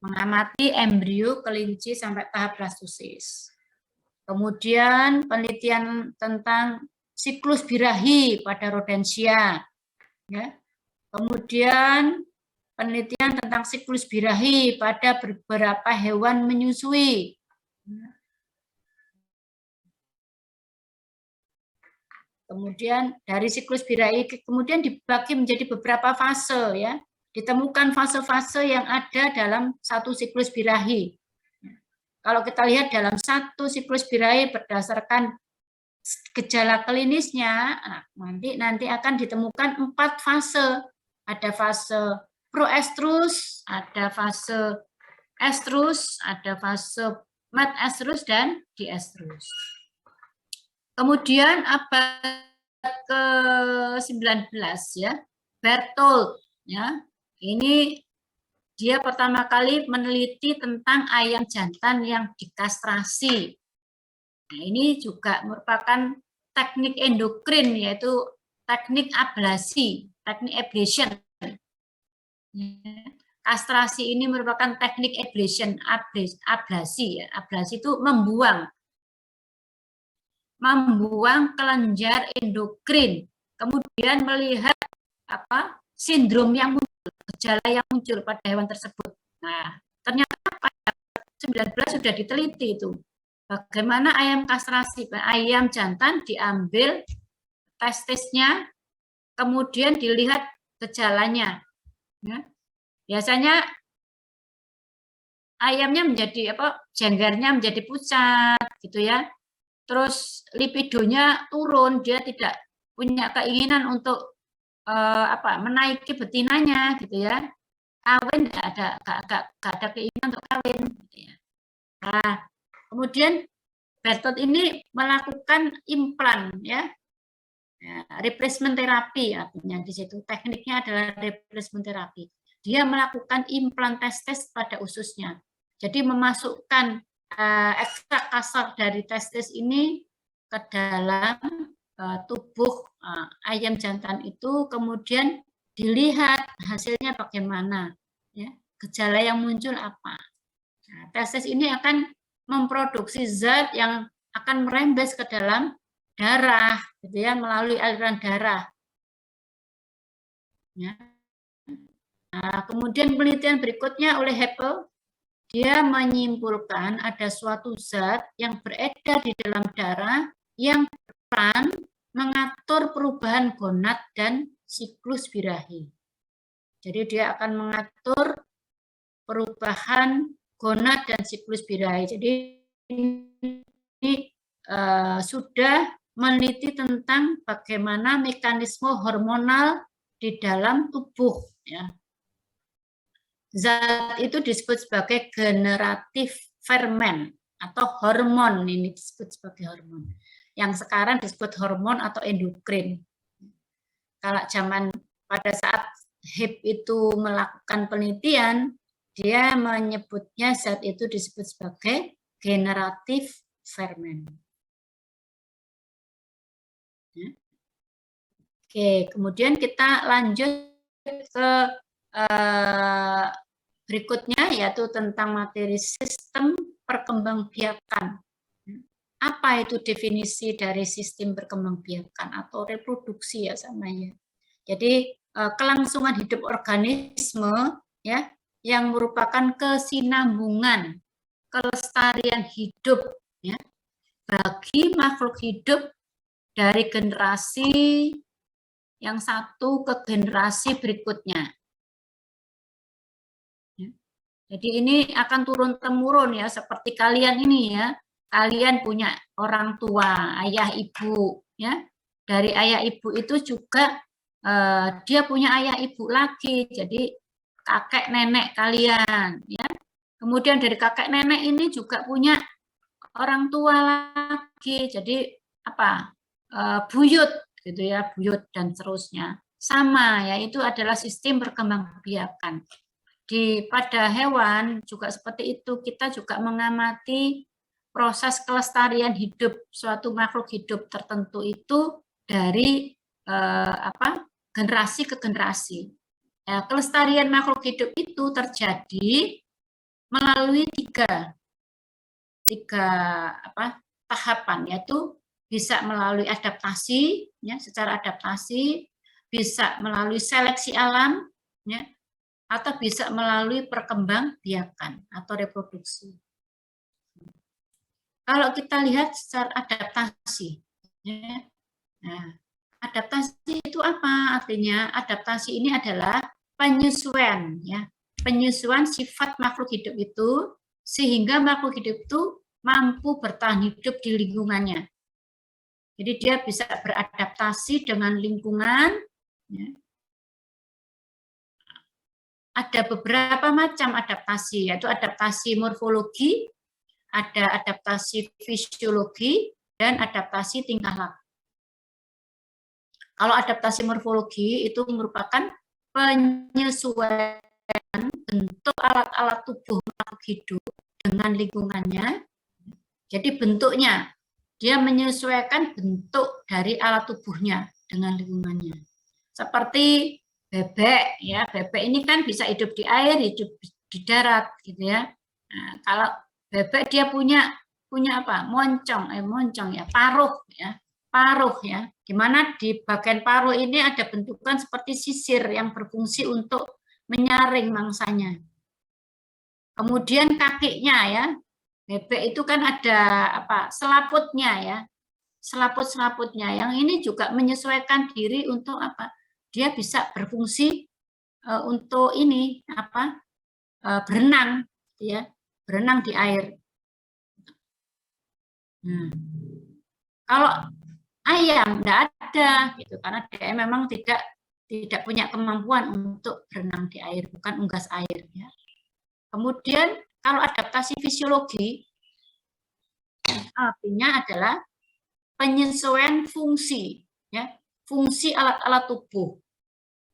Mengamati embrio kelinci sampai tahap blastosis. Kemudian penelitian tentang siklus birahi pada rodensia, ya. Kemudian penelitian tentang siklus birahi pada beberapa hewan menyusui. Kemudian dari siklus birahi kemudian dibagi menjadi beberapa fase, ya. Ditemukan fase-fase yang ada dalam satu siklus birahi. Kalau kita lihat dalam satu siklus birahi berdasarkan gejala klinisnya, nanti akan ditemukan 4 fase. Ada fase proestrus, ada fase estrus, ada fase metestrus dan diestrus. Kemudian abad ke-19 ya, Berthold ya. Ini dia pertama kali meneliti tentang ayam jantan yang dikastrasi. Nah, ini juga merupakan teknik endokrin, yaitu teknik ablasi, teknik ablation. Kastrasi ini merupakan teknik ablation, ablasi. Ya. Ablasi itu membuang kelenjar endokrin, kemudian melihat sindrom yang muncul, gejala yang muncul pada hewan tersebut. Nah, ternyata pada 19 sudah diteliti itu. Bagaimana ayam kastrasi, ayam jantan diambil testisnya, kemudian dilihat gejalanya. Ya. Biasanya ayamnya menjadi jenggernya menjadi pucat, gitu ya. Terus lipidonya turun, dia tidak punya keinginan untuk menaiki betinanya, gitu ya. Kawin nggak ada keinginan untuk kawin, gitu ya. Nah, kemudian Berthold ini melakukan implan, ya, replacement terapi, artinya di situ tekniknya adalah replacement terapi. Dia melakukan implan testis pada ususnya. Jadi memasukkan ekstrak kasar dari testis ini ke dalam tubuh ayam jantan itu, kemudian dilihat hasilnya bagaimana, ya, gejala yang muncul apa. Nah, testis ini akan memproduksi zat yang akan merembes ke dalam darah, gitu ya, melalui aliran darah. Ya. Nah, kemudian penelitian berikutnya oleh Heppel, dia menyimpulkan ada suatu zat yang beredar di dalam darah yang berperan mengatur perubahan gonad dan siklus birahi. Jadi dia akan mengatur perubahan gonad dan siklus birahi. Jadi ini sudah meneliti tentang bagaimana mekanisme hormonal di dalam tubuh. Ya. Zat itu disebut sebagai generatif fermen atau hormon, ini disebut sebagai hormon. Yang sekarang disebut hormon atau endokrin. Kalau zaman pada saat HIP itu melakukan penelitian, dia menyebutnya zat itu disebut sebagai generatif fermen. Oke, kemudian kita lanjut ke berikutnya, yaitu tentang materi sistem perkembangbiakan. Apa itu definisi dari sistem perkembangbiakan atau reproduksi ya samanya. Jadi kelangsungan hidup organisme ya yang merupakan kesinambungan kelestarian hidup ya bagi makhluk hidup dari generasi yang satu ke generasi berikutnya. Jadi ini akan turun-temurun ya, seperti kalian ini ya. Kalian punya orang tua, ayah ibu ya. Dari ayah ibu itu juga dia punya ayah ibu lagi. Jadi kakek nenek kalian, ya. Kemudian dari kakek nenek ini juga punya orang tua lagi, jadi apa? Buyut, gitu ya, buyut dan seterusnya. Sama, ya, itu adalah sistem perkembangbiakan. Pada hewan juga seperti itu, kita juga mengamati proses kelestarian hidup suatu makhluk hidup tertentu itu dari generasi ke generasi. Ya, kelestarian makhluk hidup itu terjadi melalui tiga tahapan, yaitu bisa melalui adaptasi, ya, secara adaptasi, bisa melalui seleksi alam, ya, atau bisa melalui perkembangbiakan atau reproduksi. Kalau kita lihat secara adaptasi, ya, nah, adaptasi itu apa? Artinya adaptasi ini adalah penyesuaian, ya, penyesuaian sifat makhluk hidup itu sehingga makhluk hidup itu mampu bertahan hidup di lingkungannya. Jadi dia bisa beradaptasi dengan lingkungan. Ya. Ada beberapa macam adaptasi, yaitu adaptasi morfologi, ada adaptasi fisiologi, dan adaptasi tingkah laku. Kalau adaptasi morfologi itu merupakan penyesuaian bentuk alat-alat tubuh makhluk hidup dengan lingkungannya. Jadi bentuknya, dia menyesuaikan bentuk dari alat tubuhnya dengan lingkungannya. Seperti bebek, ya, bebek ini kan bisa hidup di air, hidup di darat, gitu ya. Nah, kalau bebek dia punya apa? Moncong ya, paruh ya. Di mana di bagian paruh ini ada bentukan seperti sisir yang berfungsi untuk menyaring mangsanya. Kemudian kakinya, ya, bebek itu kan ada selaputnya, ya, selaput-selaputnya. Yang ini juga menyesuaikan diri untuk apa? Dia bisa berfungsi untuk ini berenang, ya, berenang di air. Kalau ayam tidak ada, gitu, karena dia memang tidak punya kemampuan untuk berenang di air, bukan unggas air. Ya. Kemudian kalau adaptasi fisiologi, artinya adalah penyesuaian fungsi, ya, fungsi alat-alat tubuh,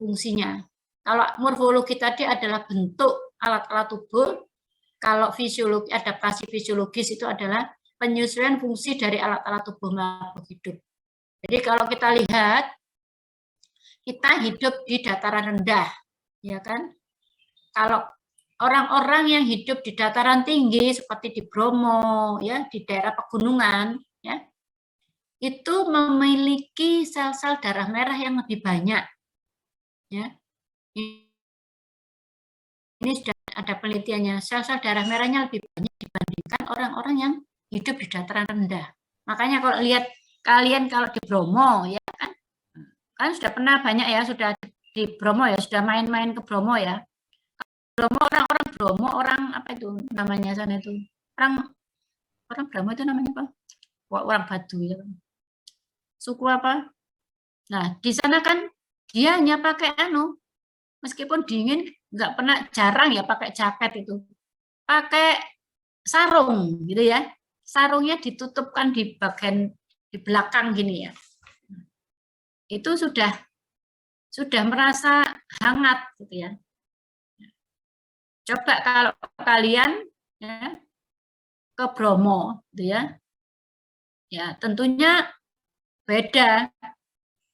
fungsinya. Kalau morfologi tadi adalah bentuk alat-alat tubuh, kalau fisiologi, adaptasi fisiologis itu adalah penyesuaian fungsi dari alat-alat tubuh makhluk hidup. Jadi kalau kita lihat, kita hidup di dataran rendah, ya kan? Kalau orang-orang yang hidup di dataran tinggi seperti di Bromo, ya, di daerah pegunungan, ya, itu memiliki sel-sel darah merah yang lebih banyak, ya. Ini sudah ada penelitiannya, sel-sel darah merahnya lebih banyak dibandingkan orang-orang yang hidup di dataran rendah. Makanya kalau lihat kalian kalau di Bromo, ya kan sudah pernah banyak, ya, sudah di Bromo, ya, sudah main-main ke Bromo, ya. Bromo, orang-orang Bromo, orang apa itu namanya sana itu, orang Bromo itu namanya apa? Orang Batu, ya. Suku apa? Nah, di sana kan dia hanya pakai meskipun dingin, nggak pernah, jarang ya pakai jaket itu, pakai sarung, gitu ya. Sarungnya ditutupkan di bagian di belakang gini, ya. Itu sudah merasa hangat, gitu ya. Coba kalau kalian, ya, ke Bromo, gitu ya. Ya, tentunya beda.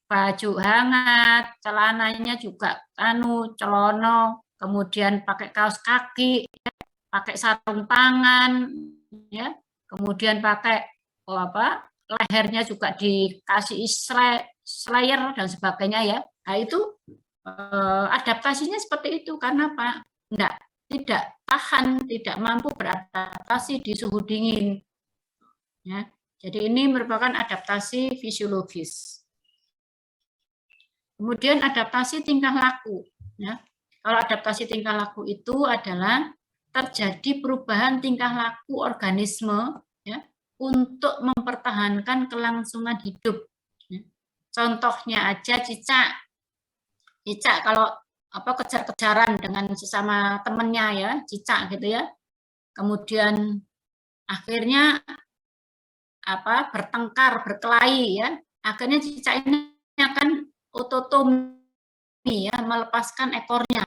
Baju hangat, celananya juga celono, kemudian pakai kaos kaki, ya, pakai sarung tangan, ya, kemudian pakai lehernya juga dikasih slayer dan sebagainya, ya. Nah, itu adaptasinya seperti itu karena apa? Tidak tahan, tidak mampu beradaptasi di suhu dingin, ya. Jadi ini merupakan adaptasi fisiologis. Kemudian adaptasi tingkah laku, ya. Kalau adaptasi tingkah laku itu adalah terjadi perubahan tingkah laku organisme, ya, untuk mempertahankan kelangsungan hidup. Ya. Contohnya aja cicak kalau kejar-kejaran dengan sesama temennya ya, cicak gitu ya. Kemudian akhirnya bertengkar, berkelahi ya. Akhirnya cicak ini akan ototomi ya, melepaskan ekornya.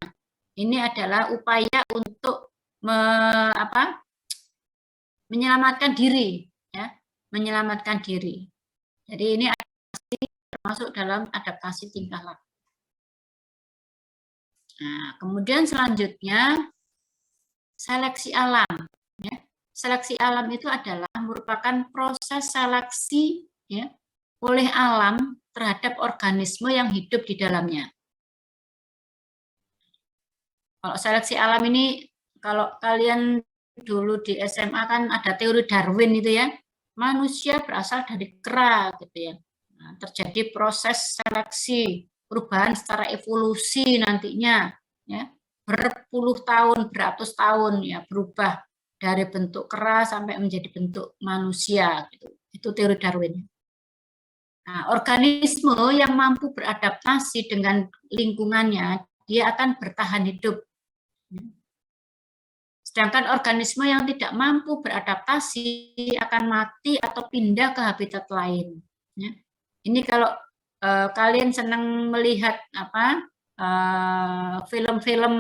Ini adalah upaya untuk menyelamatkan diri ya, menyelamatkan diri. Jadi ini termasuk dalam adaptasi tingkah laku. Nah, kemudian selanjutnya seleksi alam. Ya. Seleksi alam itu adalah merupakan proses seleksi ya, oleh alam terhadap organisme yang hidup di dalamnya. Kalau seleksi alam ini, kalau kalian dulu di SMA kan ada teori Darwin itu ya, manusia berasal dari kera gitu ya. Nah, terjadi proses seleksi, perubahan secara evolusi nantinya ya, berpuluh tahun, beratus tahun ya, berubah dari bentuk kera sampai menjadi bentuk manusia gitu. Itu teori Darwin. Nah, organisme yang mampu beradaptasi dengan lingkungannya, dia akan bertahan hidup. Sedangkan organisme yang tidak mampu beradaptasi akan mati atau pindah ke habitat lain. Ya. Ini kalau kalian senang melihat film-film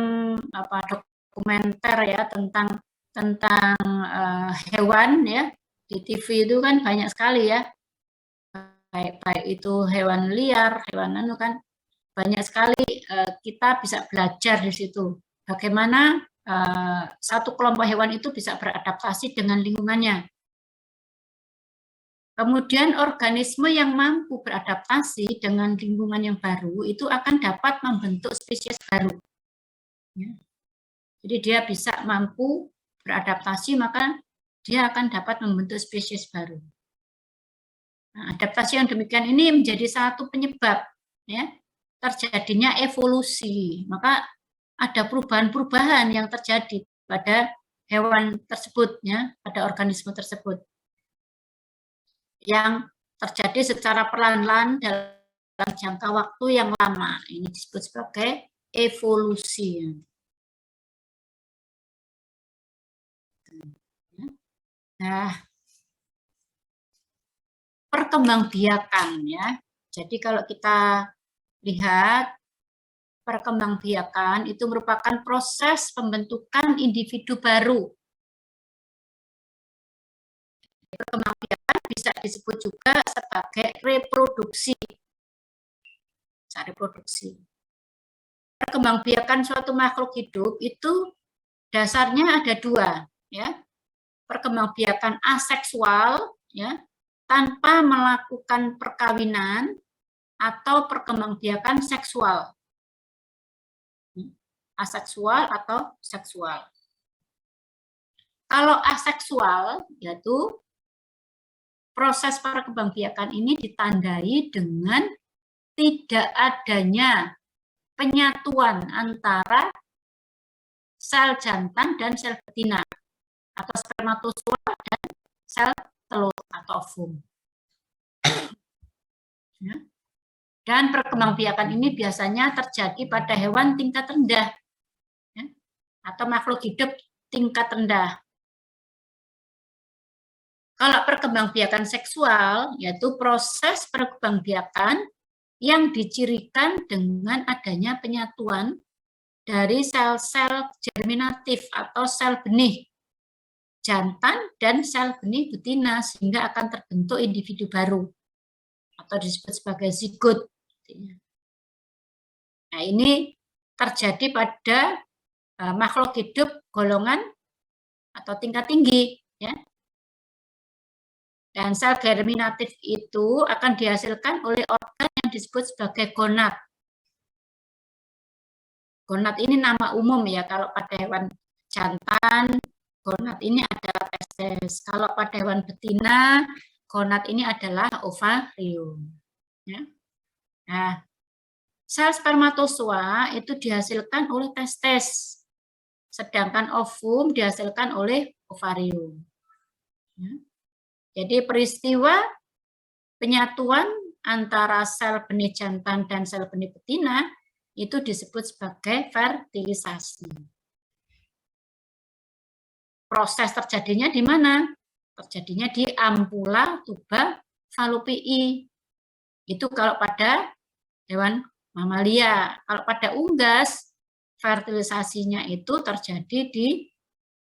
dokumenter ya tentang hewan ya di TV itu kan banyak sekali ya, baik itu hewan liar, hewan kan banyak sekali kita bisa belajar di situ bagaimana satu kelompok hewan itu bisa beradaptasi dengan lingkungannya. Kemudian organisme yang mampu beradaptasi dengan lingkungan yang baru itu akan dapat membentuk spesies baru. Ya. Jadi dia bisa mampu beradaptasi, maka dia akan dapat membentuk spesies baru. Nah, adaptasi yang demikian ini menjadi satu penyebab ya, terjadinya evolusi. Maka ada perubahan-perubahan yang terjadi pada hewan tersebut ya, pada organisme tersebut yang terjadi secara perlahan-lahan dalam jangka waktu yang lama. Ini disebut sebagai evolusi. Nah, perkembangbiakan ya. Jadi kalau kita lihat perkembangbiakan itu merupakan proses pembentukan individu baru. Perkembangbiakan bisa disebut juga sebagai reproduksi. Reproduksi. Perkembangbiakan suatu makhluk hidup itu dasarnya ada dua, ya. Perkembangbiakan aseksual, ya, tanpa melakukan perkawinan, atau perkembangbiakan seksual. Aseksual atau seksual. Kalau aseksual, yaitu proses perkembangbiakan ini ditandai dengan tidak adanya penyatuan antara sel jantan dan sel betina atau spermatozoa dan sel telur atau ovum. Dan perkembangbiakan ini biasanya terjadi pada hewan tingkat rendah atau makhluk hidup tingkat rendah. Kalau perkembangbiakan seksual, yaitu proses perkembangbiakan yang dicirikan dengan adanya penyatuan dari sel-sel germinatif atau sel benih jantan dan sel benih betina sehingga akan terbentuk individu baru atau disebut sebagai zigot. Nah, ini terjadi pada makhluk hidup golongan atau tingkat tinggi, ya. Dan sel germinatif itu akan dihasilkan oleh organ yang disebut sebagai gonad. Gonad ini nama umum ya, kalau pada hewan jantan, gonad ini adalah testes. Kalau pada hewan betina, gonad ini adalah ovarium. Ya. Nah, sel spermatozoa itu dihasilkan oleh testes, sedangkan ovum dihasilkan oleh ovarium. Ya. Jadi peristiwa penyatuan antara sel benih jantan dan sel benih betina itu disebut sebagai fertilisasi. Proses terjadinya di mana? Terjadinya di ampula tuba falopii. Itu kalau pada hewan mamalia. Kalau pada unggas, fertilisasinya itu terjadi di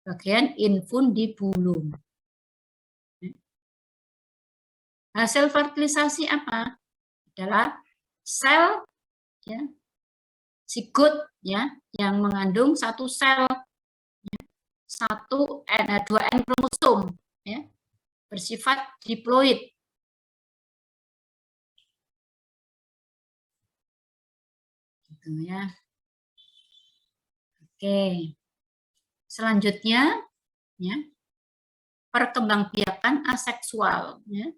bagian infundibulum. Hasil fertilisasi apa? Adalah sel ya, zigot ya, yang mengandung satu sel, ya, 2N kromosom ya, bersifat diploid. Gitu ya. Oke. Selanjutnya ya, perkembangbiakan aseksual ya.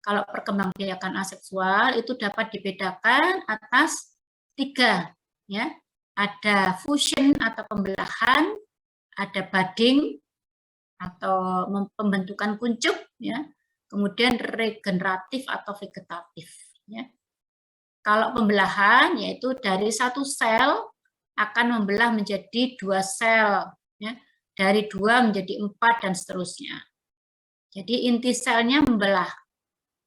Kalau perkembangbiakan aseksual itu dapat dibedakan atas 3 ya. Ada fusion atau pembelahan, ada budding atau pembentukan kuncup ya. Kemudian regeneratif atau vegetatif ya. Kalau pembelahan yaitu dari satu sel akan membelah menjadi 2 sel ya. Dari 2 menjadi 4 dan seterusnya. Jadi inti selnya membelah.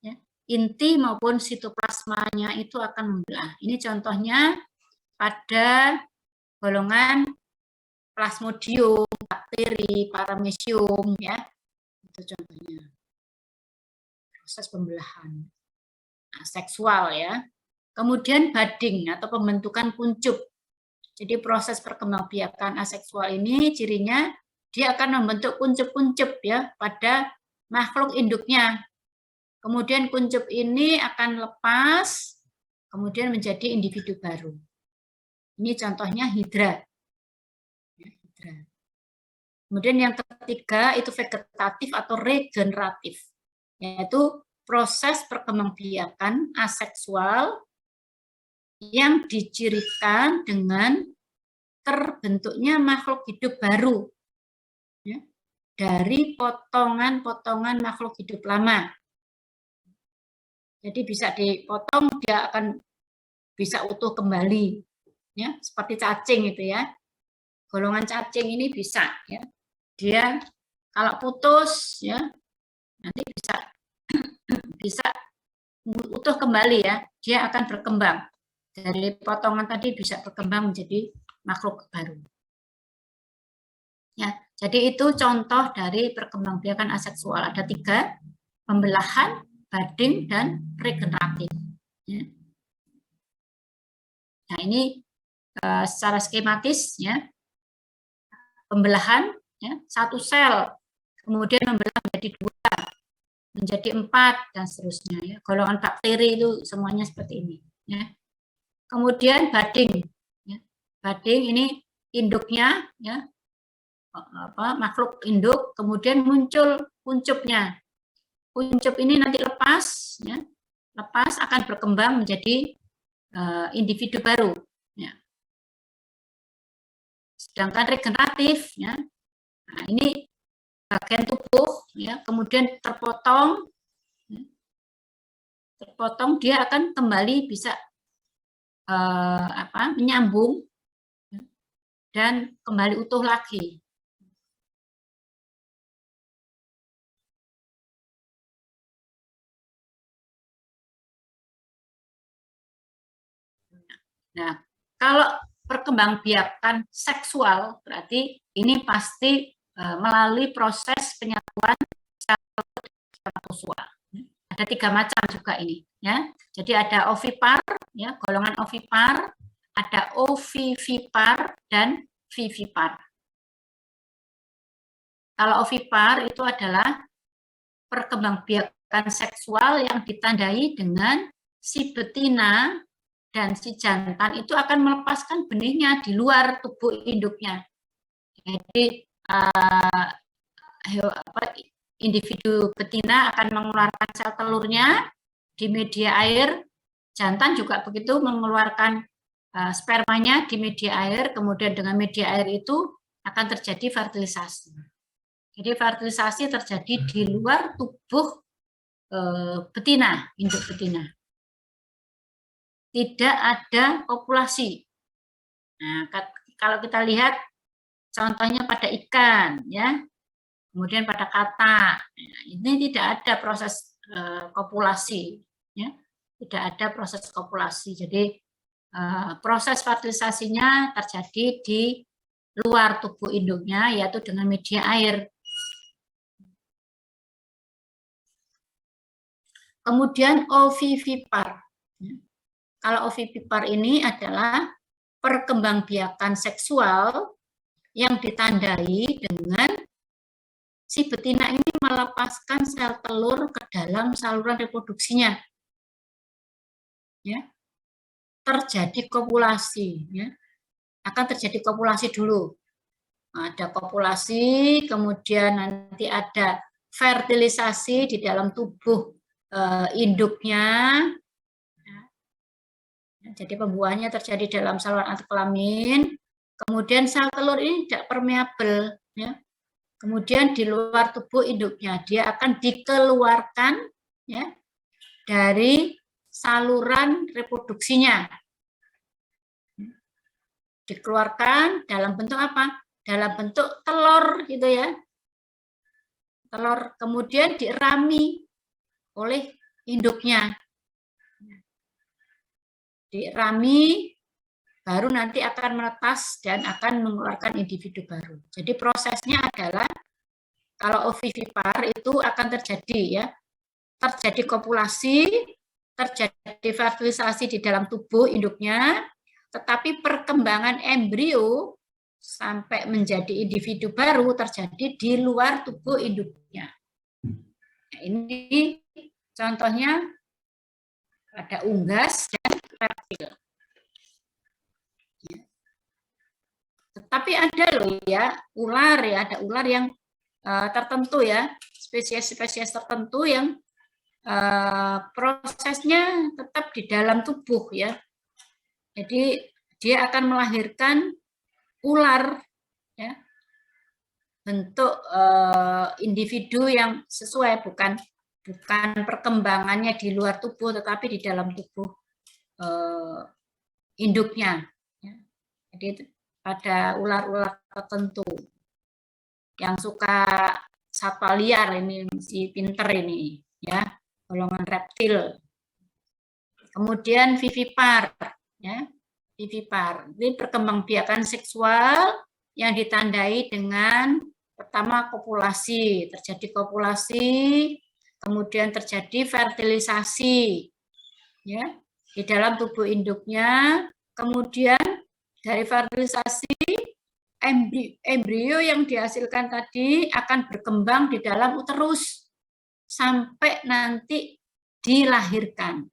Ya. Inti maupun sitoplasmanya itu akan membelah. Ini contohnya pada golongan plasmodium, bakteri, paramecium ya. Itu contohnya. Proses pembelahan seksual ya. Kemudian budding atau pembentukan kuncup. Jadi proses perkembangbiakan aseksual ini cirinya dia akan membentuk kuncup-kuncup ya pada makhluk induknya. Kemudian kuncup ini akan lepas, kemudian menjadi individu baru. Ini contohnya hidra. Kemudian yang ketiga itu vegetatif atau regeneratif, yaitu proses perkembangbiakan aseksual yang dicirikan dengan terbentuknya makhluk hidup baru ya, dari potongan-potongan makhluk hidup lama. Jadi bisa dipotong, dia akan bisa utuh kembali, ya seperti cacing itu ya. Golongan cacing ini bisa, ya dia kalau putus ya nanti bisa utuh kembali ya, dia akan berkembang. Dari potongan tadi bisa berkembang menjadi makhluk baru. Ya, jadi itu contoh dari perkembangbiakan aseksual. Ada 3, pembelahan, budding, dan regeneratif. Ya. Nah ini secara skematis ya, pembelahan ya, 1 sel, kemudian membelah menjadi 2, menjadi 4 dan seterusnya. Ya. Golongan bakteri itu semuanya seperti ini. Ya. Kemudian budding, ya. Budding ini induknya, ya, makhluk induk, kemudian muncul kuncupnya. Kuncup ini nanti lepas, ya, lepas akan berkembang menjadi individu baru. Ya. Sedangkan regeneratif, ya, nah ini bagian tubuh, ya, kemudian terpotong, ya, terpotong dia akan kembali bisa menyambung dan kembali utuh lagi. Nah, kalau perkembangbiakan seksual berarti ini pasti melalui proses penyatuan spermatozoa. Ada 3 macam juga ini, ya. Jadi ada ovipar, ya, golongan ovipar, ada ovivipar dan vivipar. Kalau ovipar itu adalah perkembangbiakan seksual yang ditandai dengan si betina dan si jantan itu akan melepaskan benihnya di luar tubuh induknya. Jadi individu betina akan mengeluarkan sel telurnya di media air, jantan juga begitu mengeluarkan spermanya di media air, kemudian dengan media air itu akan terjadi fertilisasi. Jadi fertilisasi terjadi di luar tubuh betina, induk betina. Tidak ada kopulasi, Nah, kalau kita lihat contohnya pada ikan, ya, kemudian pada kata, ini tidak ada proses kopulasi, ya, tidak ada proses kopulasi. Jadi proses fertilisasinya terjadi di luar tubuh induknya, yaitu dengan media air. Kemudian ovivipar. Kalau ovivipar ini adalah perkembangbiakan seksual yang ditandai dengan si betina ini melepaskan sel telur ke dalam saluran reproduksinya. Ya. Terjadi kopulasi, ya. Akan terjadi kopulasi dulu. Ada kopulasi, kemudian nanti ada fertilisasi di dalam tubuh induknya. Jadi pembuahannya terjadi dalam saluran antkelamin. Kemudian sel telur ini tidak permeabel, ya. Kemudian di luar tubuh induknya dia akan dikeluarkan, ya, dari saluran reproduksinya. Dikeluarkan dalam bentuk apa? Dalam bentuk telur, gitu ya. Telur kemudian dirami oleh induknya. Dirami, baru nanti akan menetas dan akan mengeluarkan individu baru. Jadi prosesnya adalah kalau ovivipar itu akan terjadi, ya, terjadi kopulasi, terjadi fertilisasi di dalam tubuh induknya, tetapi perkembangan embrio sampai menjadi individu baru terjadi di luar tubuh induknya. Nah, ini contohnya ada unggas dan reptil. Tetapi ada loh, ya, ular, ya, ada ular yang tertentu, ya, spesies-spesies tertentu yang prosesnya tetap di dalam tubuh, ya. Jadi dia akan melahirkan ular, ya, bentuk individu yang sesuai, bukan perkembangannya di luar tubuh, tetapi di dalam tubuh induknya. Ya. Jadi pada ular-ular tertentu yang suka satwa liar, ini si pinter ini, ya, golongan reptil. Kemudian vivipar, ya. Vivipar ini perkembangbiakan seksual yang ditandai dengan pertama kopulasi, terjadi kopulasi, kemudian terjadi fertilisasi, ya, di dalam tubuh induknya, kemudian dari fertilisasi embrio yang dihasilkan tadi akan berkembang di dalam uterus sampai nanti dilahirkan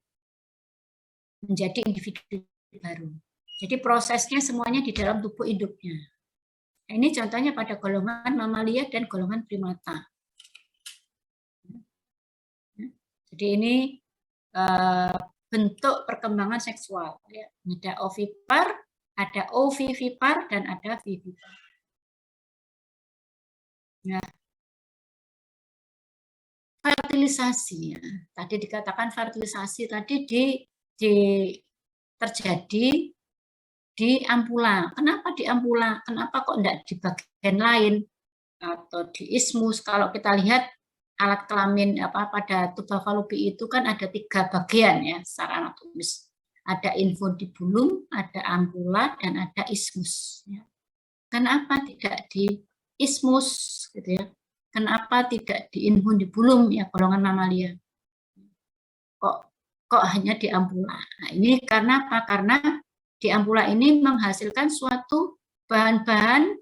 menjadi individu baru. Jadi prosesnya semuanya di dalam tubuh induknya. Ini contohnya pada golongan mamalia dan golongan primata. Jadi ini bentuk perkembangan seksual. Ya. Ada ovipar, ada ovivipar, dan ada vivipar. Nah, fertilisasi. Ya. Tadi dikatakan fertilisasi tadi terjadi di ampula. Kenapa di ampula? Kenapa kok enggak di bagian lain atau di ismus? Kalau kita lihat alat kelamin pada tuba Fallopi itu kan ada 3 bagian, ya, secara anatomis. Ada infundibulum, ada ampula, dan ada ismus. Ya. Kenapa tidak di ismus, gitu ya? Kenapa tidak di infundibulum, ya, golongan mamalia? Kok hanya di ampula? Nah, ini karena apa? Karena di ampula ini menghasilkan suatu bahan-bahan,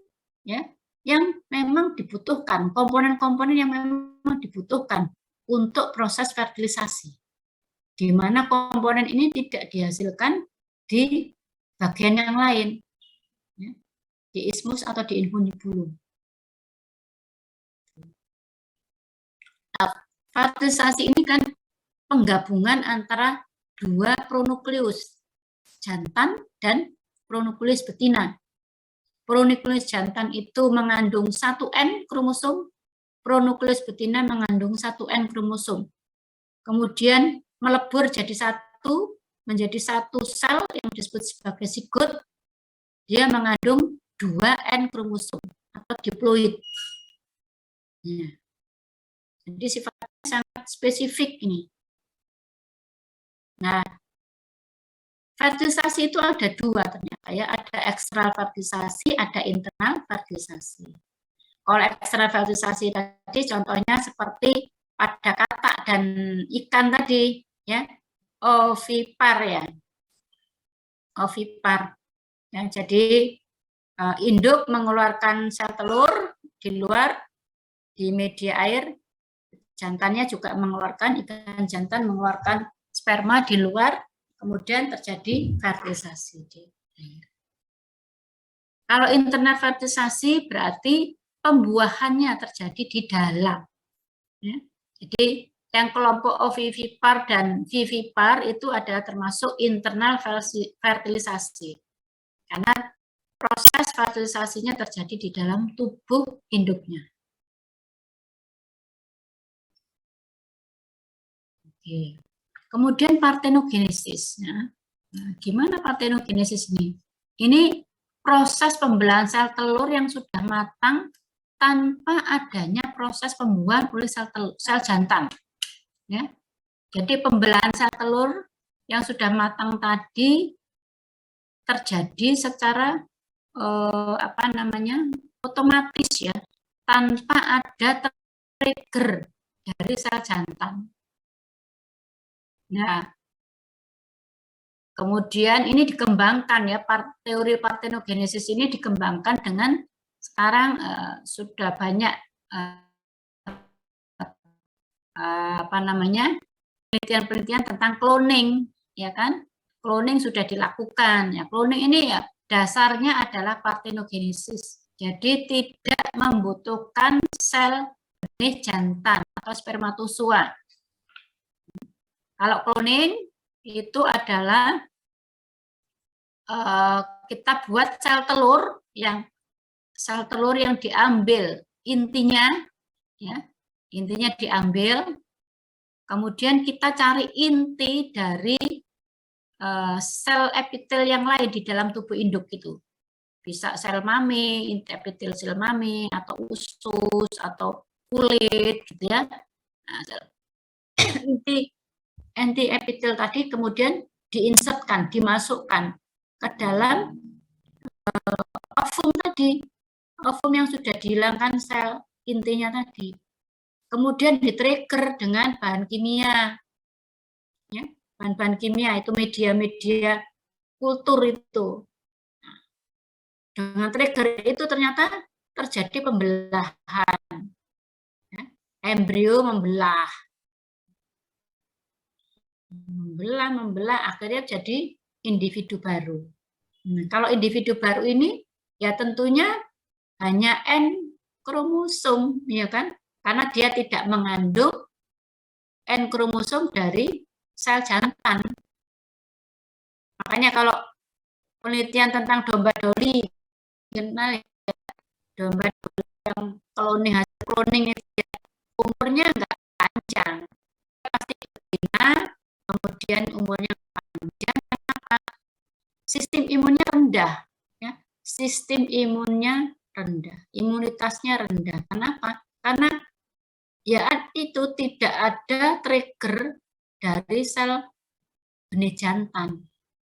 ya, yang memang dibutuhkan, komponen-komponen yang memang dibutuhkan untuk proses fertilisasi. Di mana komponen ini tidak dihasilkan di bagian yang lain, ya, di ismus atau di infundibulum. Nah, fertilisasi ini kan penggabungan antara 2 pronukleus, jantan dan pronukleus betina. Pronukleus jantan itu mengandung 1N kromosom, pronukleus betina mengandung 1N kromosom. Kemudian melebur jadi satu, menjadi satu sel yang disebut sebagai zigot. dia mengandung 2N kromosom atau diploid. Ya. Jadi sifatnya sangat spesifik ini. Nah, fertilisasi itu ada dua ternyata ya, ada eksternal fertilisasi, ada internal fertilisasi. Kalau eksternal fertilisasi tadi contohnya seperti pada katak dan ikan tadi ya, ovipar ya. Ovipar. Ya, jadi induk mengeluarkan sel telur di luar di media air, jantannya juga mengeluarkan, ikan jantan mengeluarkan sperma di luar, kemudian terjadi fertilisasi di air. Kalau internal fertilisasi berarti pembuahannya terjadi di dalam. Ya. Jadi yang kelompok ovivipar dan vivipar itu adalah termasuk internal fertilisasi. Karena proses fertilisasinya terjadi di dalam tubuh induknya. Oke. Kemudian partenogenesis. Nah, gimana partenogenesis ini? Ini proses pembelahan sel telur yang sudah matang tanpa adanya proses pembuahan oleh sel jantan. Ya. Jadi pembelahan sel telur yang sudah matang tadi terjadi secara otomatis ya, tanpa ada trigger dari sel jantan. Nah, kemudian ini dikembangkan ya, teori partenogenesis ini dikembangkan dengan sekarang sudah banyak penelitian-penelitian tentang cloning, ya kan? Cloning sudah dilakukan. Ya, cloning ini ya dasarnya adalah partenogenesis. Jadi tidak membutuhkan sel benih jantan atau spermatozoa. Kalau cloning itu adalah kita buat sel telur yang diambil intinya, ya, intinya diambil, kemudian kita cari inti dari sel epitel yang lain di dalam tubuh induk itu. Bisa sel mami, inti epitel sel mami, atau usus, atau kulit, gitu ya. Nah, inti epitel tadi kemudian diinsertkan, dimasukkan ke dalam ovum tadi, ovum yang sudah dihilangkan sel intinya tadi. Kemudian di-trigger dengan bahan kimia, ya, bahan-bahan kimia itu media-media kultur itu. Dengan trigger itu ternyata terjadi pembelahan, ya. Embrio membelah, akhirnya jadi individu baru. Kalau individu baru ini ya tentunya hanya N kromosom, ya kan? Karena dia tidak mengandung N kromosom dari sel jantan. Makanya kalau penelitian tentang domba doli, domba doli yang cloning, hasil cloning itu umurnya nggak panjang, pasti betina, kemudian umurnya panjang. Kenapa? Sistem imunnya rendah, ya. Sistem imunnya rendah, imunitasnya rendah. Kenapa? Karena ya itu tidak ada trigger dari sel benih jantan.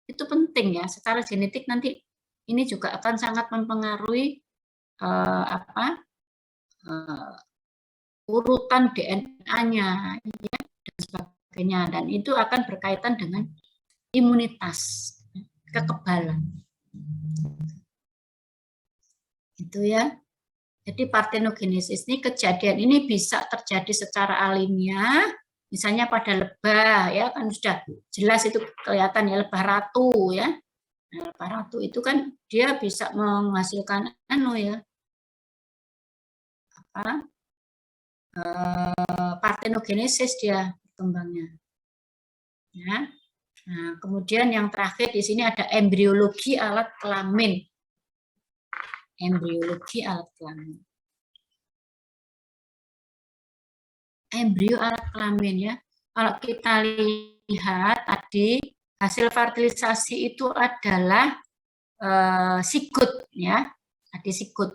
Itu penting ya, secara genetik nanti ini juga akan sangat mempengaruhi urutan DNA-nya, ya, dan sebagainya. Dan itu akan berkaitan dengan imunitas, kekebalan. Itu ya. Jadi partenogenesis ini, kejadian ini bisa terjadi secara alamiah, misalnya pada lebah, ya kan sudah jelas itu kelihatan ya, lebah ratu ya. Nah, lebah ratu itu kan dia bisa menghasilkan partenogenesis dia berkembangnya. Ya. Nah, kemudian yang terakhir di sini ada embriologi alat kelamin. Embriologi alat kelamin. Embrio alat kelamin ya. Kalau kita lihat tadi hasil fertilisasi itu adalah sikut ya, tadi sikut.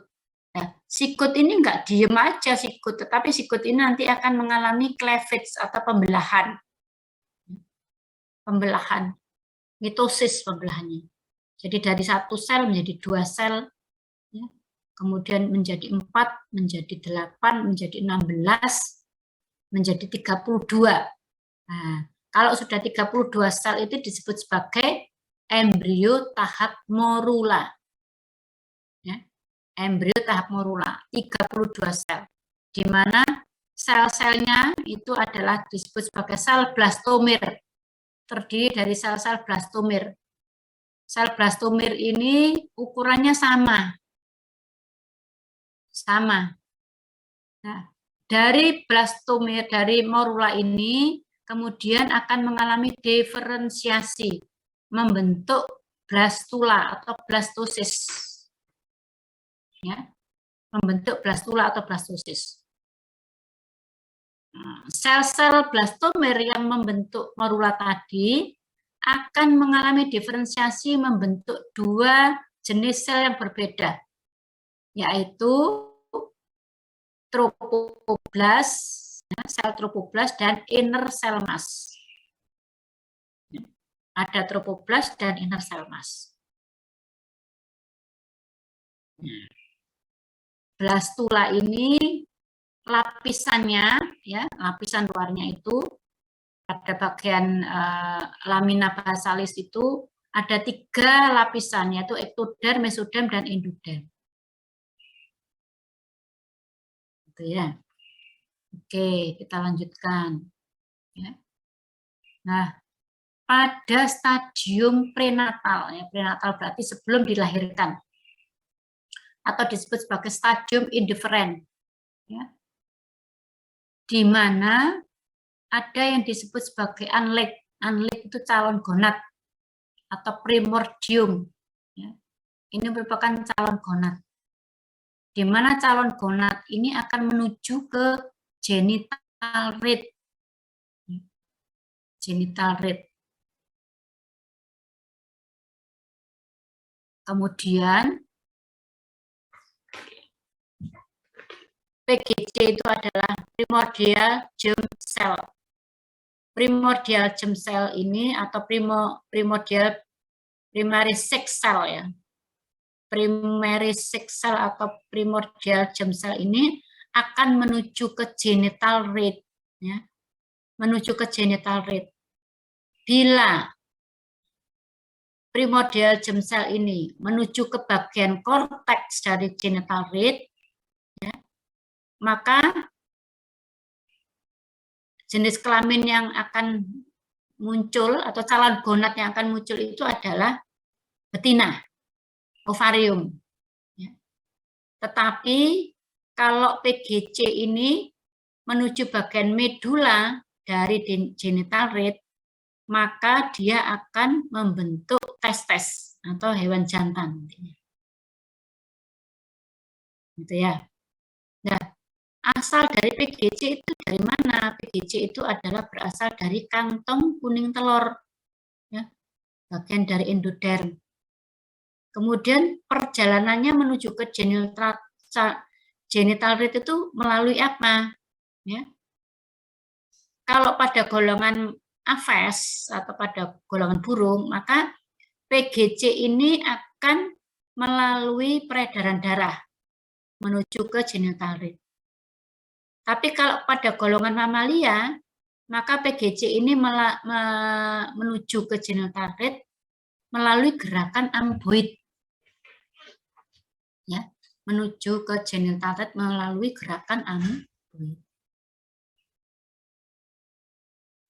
Nah, sikut ini enggak diem aja sikut, tetapi sikut ini nanti akan mengalami cleavage atau pembelahan. Pembelahan, mitosis pembelahannya. Jadi dari 1 sel menjadi 2 sel, ya. Kemudian menjadi 4, menjadi 8, menjadi 16, menjadi 32. Nah, kalau sudah 32 sel itu disebut sebagai embrio tahap morula. Ya. Embrio tahap morula, 32 sel. Di mana sel-selnya itu adalah disebut sebagai sel blastomir. Terdiri dari sel-sel blastomir. Sel blastomir ini ukurannya sama. Nah, dari blastomir, dari morula ini kemudian akan mengalami diferensiasi, membentuk blastula atau blastosis. Ya, membentuk blastula atau blastosis. Sel-sel blastomir yang membentuk morula tadi akan mengalami diferensiasi membentuk 2 jenis sel yang berbeda, yaitu tropoblast, sel tropoblast dan inner cell mass. Ada tropoblast dan inner cell mass. Blastula ini lapisannya, ya, lapisan luarnya itu pada bagian lamina basalis itu ada 3 lapisan, yaitu ektoderm, mesoderm, dan endoderm. Gitu ya. Oke, kita lanjutkan. Ya. Nah, pada stadium prenatal, ya, prenatal berarti sebelum dilahirkan, atau disebut sebagai stadium indifferent, ya, di mana ada yang disebut sebagai unleg. Unleg itu calon gonad atau primordium. Ya. Ini merupakan calon gonad. Di mana calon gonad ini akan menuju ke genital rate. Genital rate. Kemudian PGC itu adalah primordial germ cell. Primordial germ cell ini atau primordial primary sex cell, ya. Primary sex cell atau primordial germ cell ini akan menuju ke genital rate, ya. Menuju ke genital rate. Bila primordial germ cell ini menuju ke bagian korteks dari genital rate, ya, maka jenis kelamin yang akan muncul atau calon gonad yang akan muncul itu adalah betina, ovarium. Ya. Tetapi kalau PGC ini menuju bagian medula dari genital rate, maka dia akan membentuk testes atau hewan jantan. Gitu ya. Nah, asal dari PGC itu dari mana? PGC itu adalah berasal dari kantong kuning telur, ya, bagian dari endoderm. Kemudian perjalanannya menuju ke genital rate itu melalui apa? Ya. Kalau pada golongan Aves atau pada golongan burung, maka PGC ini akan melalui peredaran darah menuju ke genital rate. Tapi kalau pada golongan mamalia, maka PGC ini menuju ke genital rate melalui gerakan amboid. Ya, menuju ke genital rate melalui gerakan amboid.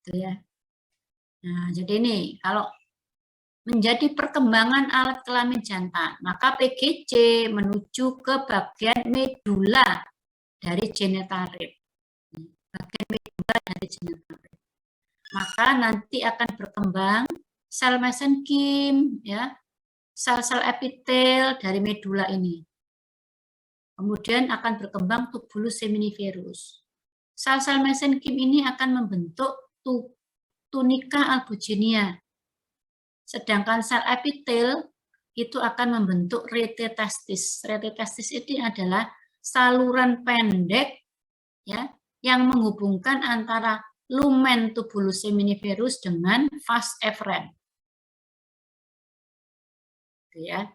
Itu ya. Nah, jadi ini kalau menjadi perkembangan alat kelamin jantan, maka PGC menuju ke bagian medula dari genital rate. Bagian medula dari genital rate. Maka nanti akan berkembang sel mesenkim, ya, sel-sel epitel dari medula ini. Kemudian akan berkembang tubulus seminiferus. Sel-sel mesenkim ini akan membentuk tunika albuginia. Sedangkan sel epitel itu akan membentuk retitestis. Retitestis ini adalah saluran pendek ya yang menghubungkan antara lumen tubulus seminiferus dengan vas efferent. Ya.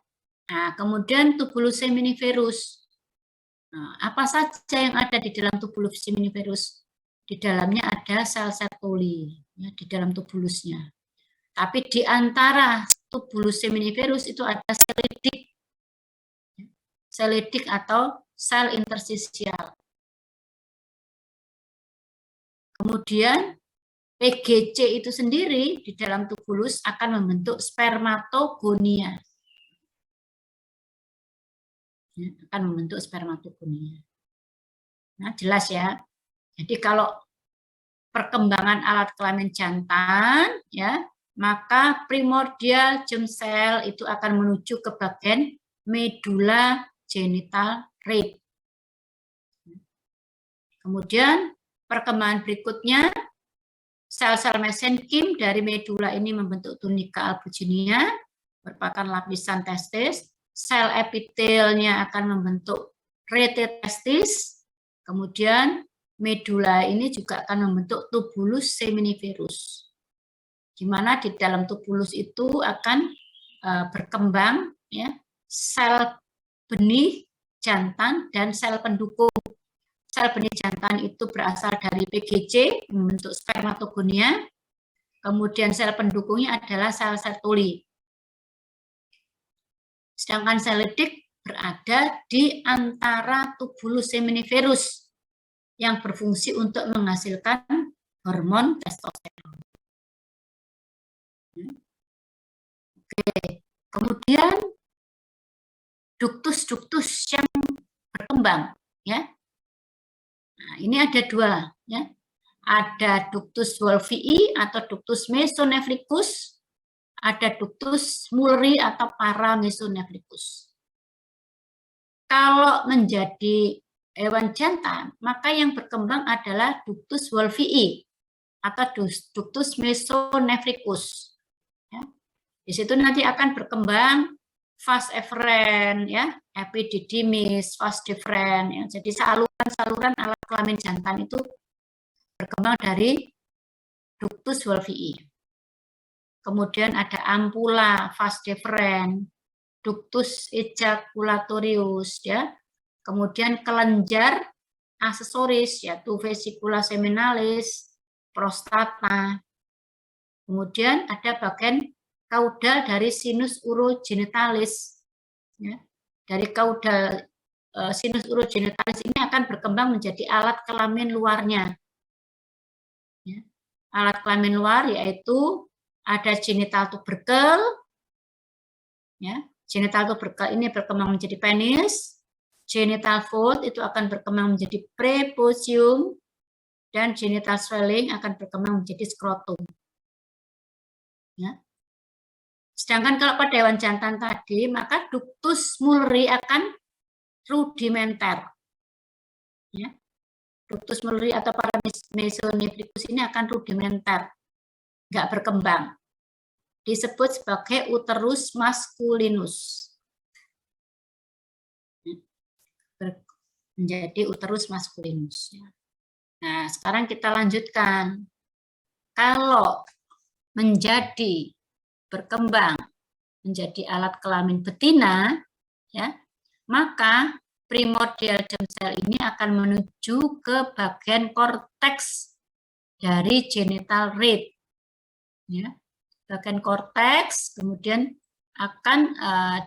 Nah, kemudian tubulus seminiferus. Nah, apa saja yang ada di dalam tubulus seminiferus? Di dalamnya ada sel Sertoli ya, di dalam tubulusnya. Tapi di antara tubulus seminiferus itu ada selidik atau sel interstisial. Kemudian PGC itu sendiri di dalam tubulus akan membentuk spermatogonia. Akan membentuk spermatogonia. Nah, jelas ya. Jadi kalau perkembangan alat kelamin jantan, ya, maka primordial germ cell itu akan menuju ke bagian medula genital rate. Kemudian perkembangan berikutnya, sel-sel mesenkim dari medula ini membentuk tunika albuginia, merupakan lapisan testis. Sel epitelnya akan membentuk retitestis, kemudian medula ini juga akan membentuk tubulus seminiferus, di mana di dalam tubulus itu akan berkembang ya sel benih jantan dan sel pendukung. Sel benih jantan itu berasal dari PGC, membentuk spermatogonia, kemudian sel pendukungnya adalah sel Sertoli. Sedangkan selidik berada di antara tubulus seminiferus yang berfungsi untuk menghasilkan hormon testosteron. Oke. Kemudian duktus-duktus yang berkembang, ya. Nah, ini ada dua, ya. Ada duktus wolfii atau duktus mesonefricus, ada duktus Mulleri atau paramesonefricus. Kalau menjadi hewan jantan, maka yang berkembang adalah duktus wolfii atau duktus mesonefricus. Ya. Di situ nanti akan berkembang vas efferent, ya, epididymis, vas deferens. Ya. Jadi saluran-saluran alat kelamin jantan itu berkembang dari duktus wolfii. Kemudian ada ampula, vas deferens, ductus ejaculatorius, ya. Kemudian kelenjar aksesoris, yaitu vesicula seminalis, prostata. Kemudian ada bagian kaudal dari sinus urogenitalis. Ya. Dari kaudal sinus urogenitalis ini akan berkembang menjadi alat kelamin luarnya. Ya. Alat kelamin luar yaitu ada genital tubercle, ya, genital tubercle ini berkembang menjadi penis, genital fold itu akan berkembang menjadi preposium, dan genital swelling akan berkembang menjadi skrotum. Ya. Sedangkan kalau pada hewan jantan tadi, maka ductus Mulleri akan rudimenter. Ya. Ductus Mulleri atau paramesonefricus ini akan rudimenter, nggak berkembang. Disebut sebagai uterus masculinus. Menjadi uterus masculinus. Nah, sekarang kita lanjutkan. Kalau menjadi berkembang menjadi alat kelamin betina, ya, maka primordial germ cell ini akan menuju ke bagian korteks dari genital rate. Ya. Bagian korteks, kemudian akan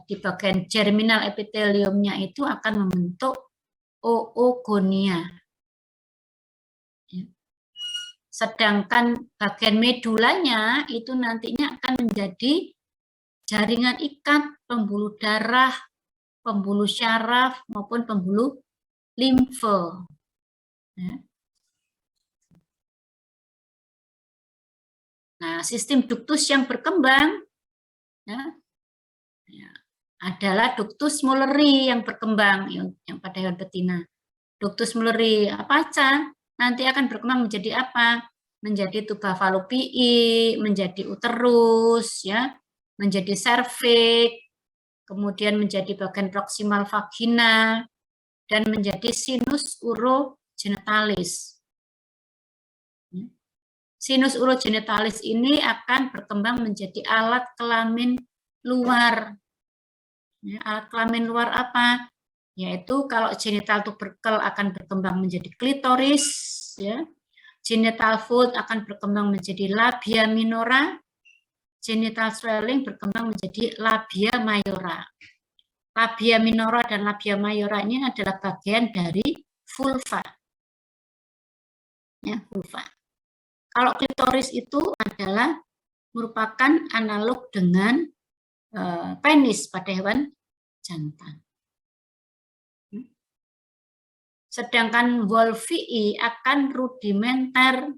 di bagian germinal epiteliumnya itu akan membentuk oogonia. Ya. Sedangkan bagian medulanya itu nantinya akan menjadi jaringan ikat pembuluh darah, pembuluh syaraf maupun pembuluh limfe. Ya. Nah, sistem duktus yang berkembang ya, adalah duktus Mulleri yang berkembang yang pada hewan betina. Duktus Mulleri apa aja? Nanti akan berkembang menjadi apa? Menjadi tuba falopii, menjadi uterus, ya, menjadi serviks, kemudian menjadi bagian proksimal vagina, dan menjadi sinus urogenitalis. Sinus urogenitalis ini akan berkembang menjadi alat kelamin luar. Alat kelamin luar apa? Yaitu kalau genital tubercle akan berkembang menjadi klitoris, ya. Genital fold akan berkembang menjadi labia minora, genital swelling berkembang menjadi labia mayora. Labia minora dan labia mayora ini adalah bagian dari vulva. Ya, vulva. Kalau klitoris itu adalah merupakan analog dengan penis pada hewan jantan. Sedangkan Wolfii akan rudimenter,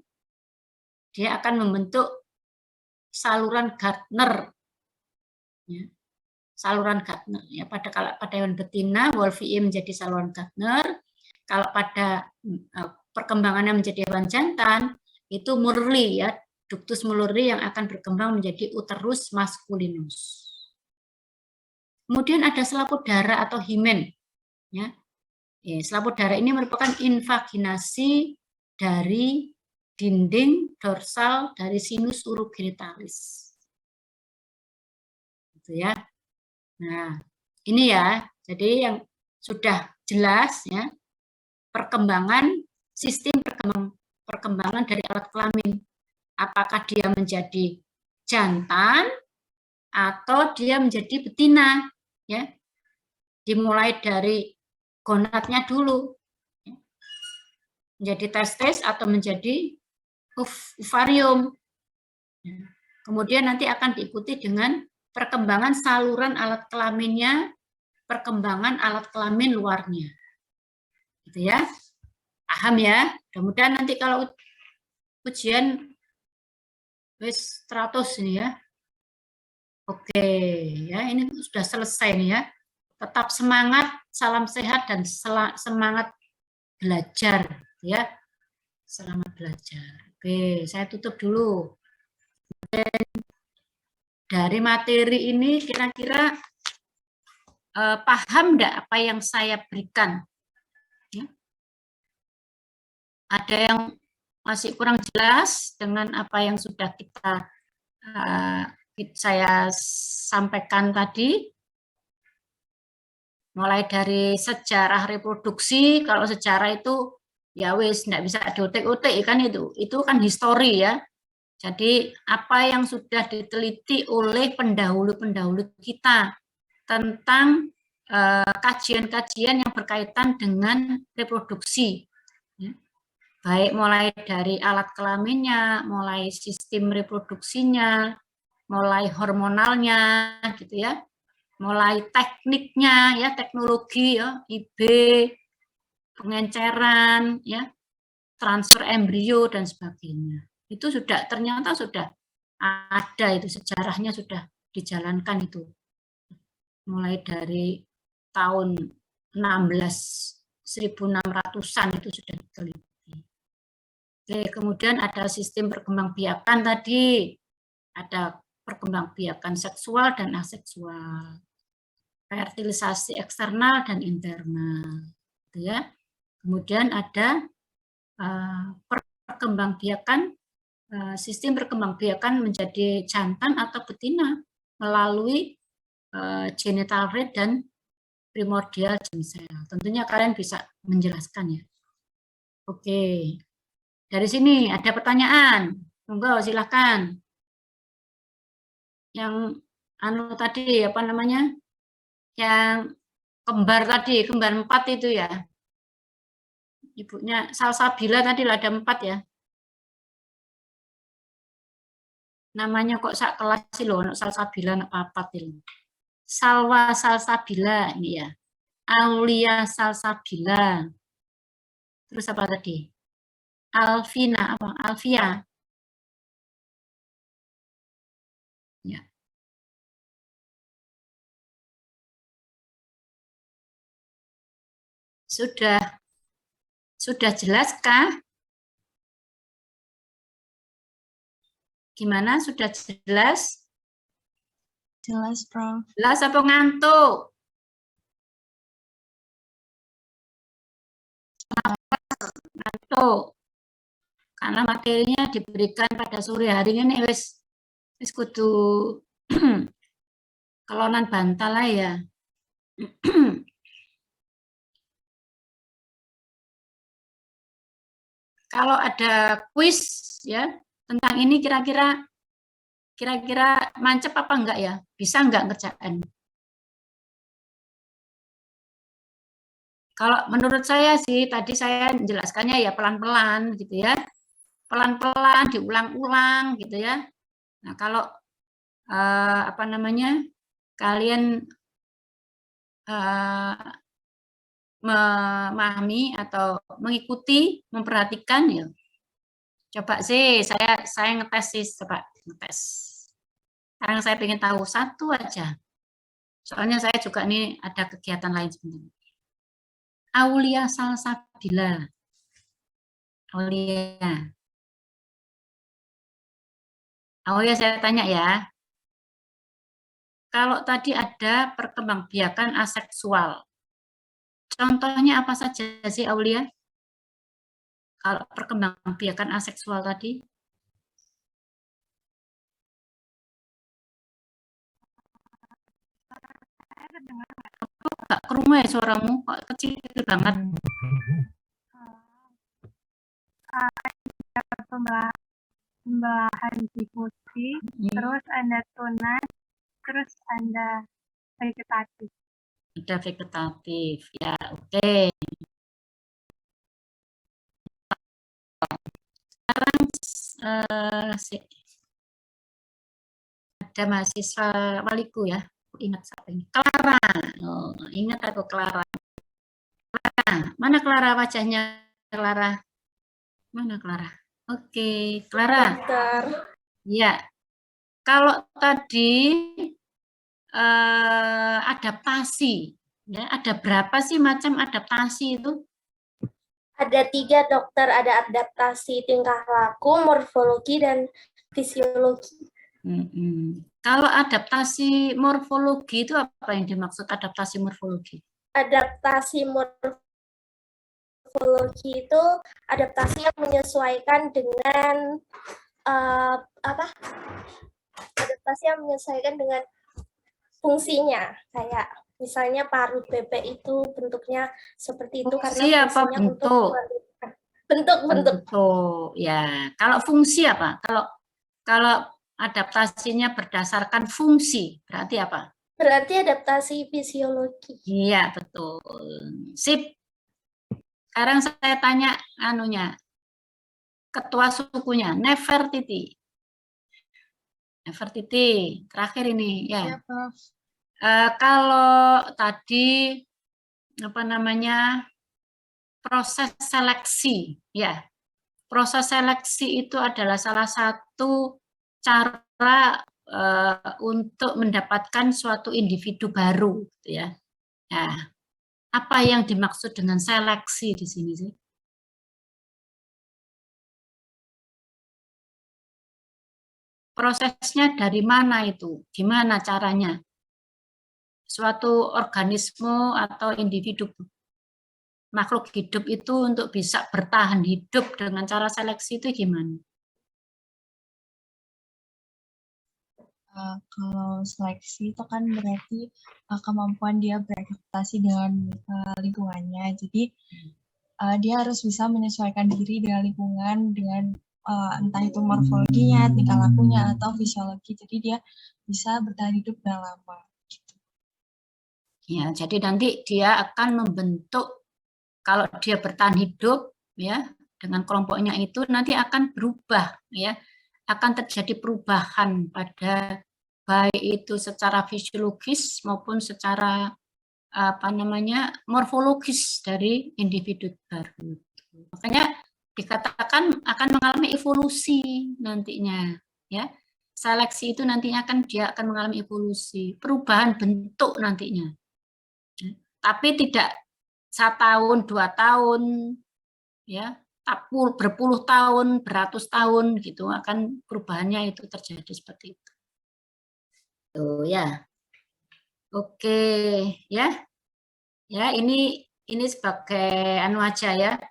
dia akan membentuk saluran Gardner, ya. Saluran Gardner. Ya, pada hewan betina, Wolfii menjadi saluran Gardner. Kalau pada perkembangannya menjadi hewan jantan, itu Murley, ya, ductus Murley yang akan berkembang menjadi uterus masculinus. Kemudian ada selaput darah atau himen, ya. Selaput darah ini merupakan invaginasi dari dinding dorsal dari sinus urogenitalis. Gitu ya. Nah, ini ya. Jadi yang sudah jelas ya perkembangan sistem perkembangan dari alat kelamin. Apakah dia menjadi jantan atau dia menjadi betina, ya. Dimulai dari gonadnya dulu, menjadi testis atau menjadi ovarium. Kemudian nanti akan diikuti dengan perkembangan saluran alat kelaminnya, perkembangan alat kelamin luarnya. Gitu ya. Paham ya? Mudah-mudahan nanti kalau ujian wis 100 ini ya. Oke, ya ini sudah selesai nih ya. Tetap semangat, salam sehat dan semangat belajar ya. Selamat belajar. Oke, saya tutup dulu. Dari materi ini kira-kira paham enggak apa yang saya berikan? Ya. Ada yang masih kurang jelas dengan apa yang sudah saya sampaikan tadi? Mulai dari sejarah reproduksi, kalau sejarah itu ya wis enggak bisa diotek-otek kan itu kan histori ya. Jadi apa yang sudah diteliti oleh pendahulu-pendahulu kita tentang kajian-kajian yang berkaitan dengan reproduksi, ya. Baik mulai dari alat kelaminnya, mulai sistem reproduksinya, mulai hormonalnya, gitu ya, mulai tekniknya, ya teknologi, ya IB, pengenceran, ya transfer embrio dan sebagainya. Itu ternyata sudah ada, itu sejarahnya sudah dijalankan itu. Mulai dari tahun 1600-an itu sudah diteliti. Oke, kemudian ada sistem perkembangbiakan tadi. Ada perkembangbiakan seksual dan aseksual. Fertilisasi eksternal dan internal. Gitu ya. Kemudian ada perkembangbiakan, sistem perkembangbiakan menjadi jantan atau betina melalui genital rate dan primordial germ cell. Tentunya kalian bisa menjelaskan ya. Oke, dari sini ada pertanyaan, monggo silakan. Yang tadi apa namanya? Yang kembar tadi, kembar 4 itu ya. Ibunya Salsabila tadi ada 4 ya. Namanya kok sak kelas sih loh, Salsabila nak papat ini. Salwa Salsabila ini ya. Aulia Salsabila. Terus apa tadi? Alvina apa? Alvia. Ya. Sudah jelaskah? Gimana? Sudah jelas? Jelas, Prof. Jelas apa ngantuk? Ngantuk. Karena materinya diberikan pada sore hari ini wis kudu kelonan bantal lah ya. Kalau ada kuis ya tentang ini kira-kira mancep apa enggak ya? Bisa enggak ngerjain? Kalau menurut saya sih tadi saya menjelaskannya ya pelan-pelan gitu ya. Pelan-pelan diulang-ulang gitu ya. Nah, kalau apa namanya? Kalian memahami atau mengikuti, memperhatikan ya. Coba sih saya ngetes sih, coba ngetes. Sekarang saya ingin tahu satu aja. Soalnya saya juga ini ada kegiatan lain sebenarnya. Aulia Salsabila. Aulia. Aulia saya tanya ya. Kalau tadi ada perkembangbiakan aseksual. Contohnya apa saja sih Aulia? Kalau perkembangbiakan aseksual tadi? Gak kerungu ya suaramu, kok kecil banget. Pembelahan difusi, terus ada tunas, terus ada vegetatif. Ada vegetatif, ya oke. Sekarang ada mahasiswa waliku ya, aku ingat siapa ini, Clara. Oh, ingat aku Clara. Mana Clara wajahnya Clara? Mana Clara? Oke, Clara. Ya, kalau tadi adaptasi, ya ada berapa sih macam adaptasi itu? Ada 3 dokter, ada adaptasi tingkah laku, morfologi, dan fisiologi. Kalau adaptasi morfologi itu apa yang dimaksud adaptasi morfologi? Adaptasi morfologi itu adaptasi yang menyesuaikan dengan adaptasi yang menyesuaikan dengan fungsinya, kayak misalnya parut bebek itu bentuknya seperti itu fungsi karena apa fungsinya bentuk? Bentuk. Ya, kalau fungsi apa? Kalau adaptasinya berdasarkan fungsi, berarti apa? Berarti adaptasi fisiologi. Iya, betul. Sip. Sekarang saya tanya ketua sukunya, Nefertiti. Nefertiti, terakhir ini ya. Ya, Prof. Kalau tadi apa namanya proses seleksi, ya. Proses seleksi itu adalah salah satu cara untuk mendapatkan suatu individu baru, gitu ya. Nah, apa yang dimaksud dengan seleksi di sini sih? Prosesnya dari mana itu? Gimana caranya? Suatu organisme atau individu makhluk hidup itu untuk bisa bertahan hidup dengan cara seleksi itu gimana? Kalau seleksi itu kan berarti kemampuan dia beradaptasi dengan lingkungannya. Jadi dia harus bisa menyesuaikan diri dengan lingkungan, dengan entah itu morfologinya, tingkah lakunya, atau fisiologi. Jadi dia bisa bertahan hidup dengan lama. Ya, jadi nanti dia akan membentuk, kalau dia bertahan hidup ya dengan kelompoknya itu nanti akan berubah ya, akan terjadi perubahan pada baik itu secara fisiologis maupun secara apa namanya morfologis dari individu baru. Makanya dikatakan akan mengalami evolusi nantinya ya. Seleksi itu nantinya dia akan mengalami evolusi, perubahan bentuk nantinya. Tapi tidak 1 tahun, 2 tahun, ya, berpuluh tahun, beratus tahun gitu akan perubahannya itu terjadi seperti itu. Tuh ya. Oke, ya. Ya, ini sebagai anu aja ya.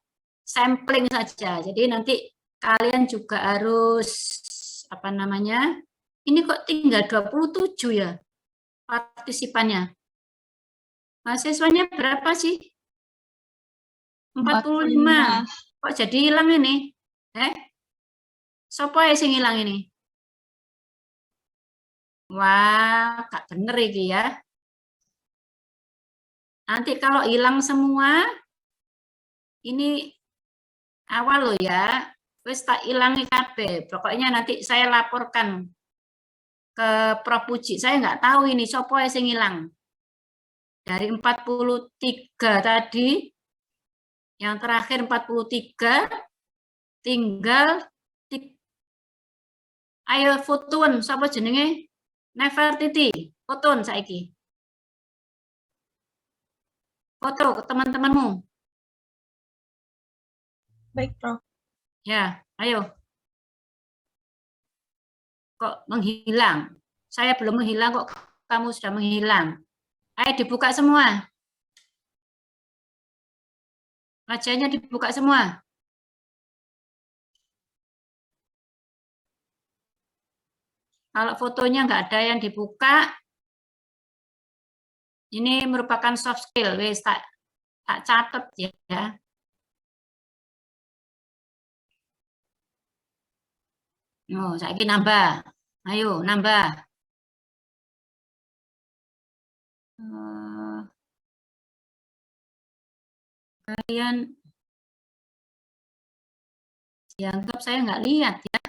Sampling saja. Jadi nanti kalian juga harus apa namanya? Ini kok tinggal 27 ya partisipannya. Mahasiswanya berapa sih? 45. Kok jadi hilang ini? Sopo sing hilang ini? Wah, gak bener iki ya. Nanti kalau hilang semua, ini awal loh ya. Wis tak ilangi kabeh. Pokoknya nanti saya laporkan ke Prof Puji. Saya nggak tahu ini sopo sing hilang. Dari 43 tadi, yang terakhir 43, tinggal ayo fotoan sapa jenenge? Nefertiti, fotoan saiki. Foto ke teman-temanmu. Baik, Prof. Ya, ayo. Kok menghilang? Saya belum menghilang kok kamu sudah menghilang. Ayo dibuka semua. Wajahnya dibuka semua. Kalau fotonya nggak ada yang dibuka, ini merupakan soft skill. Wes tak catat ya. Oh, saiki nambah. Ayo, nambah. Kalian dianggap saya nggak lihat ya.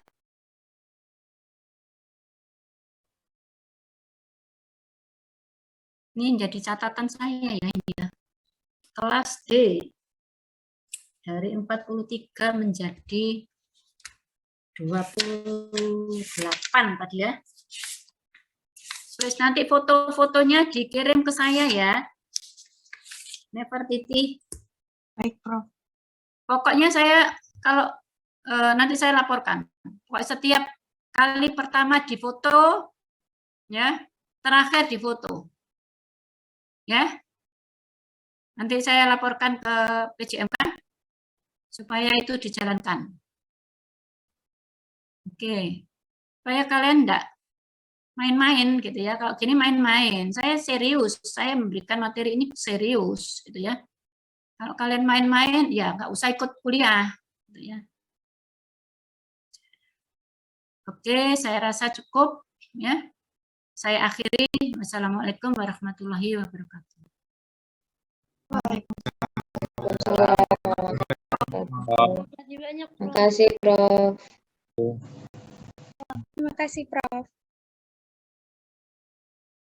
Ini jadi catatan saya ya ini ya. Kelas D dari 43 menjadi 28 tadi ya. Terus nanti foto-fotonya dikirim ke saya ya. Nefertiti. Baik, Prof. Pokoknya saya kalau nanti saya laporkan. Pokoknya setiap kali pertama difoto, ya, terakhir difoto. Ya, nanti saya laporkan ke PJMK supaya itu dijalankan. Oke, supaya kalian enggak main-main gitu ya. Kalau gini main-main, saya serius, saya memberikan materi ini serius gitu ya. Kalau kalian main-main, ya nggak usah ikut kuliah gitu ya. Oke, saya rasa cukup ya. Saya akhiri. Wassalamualaikum warahmatullahi wabarakatuh. Terima kasih, Prof. Terima kasih, Prof.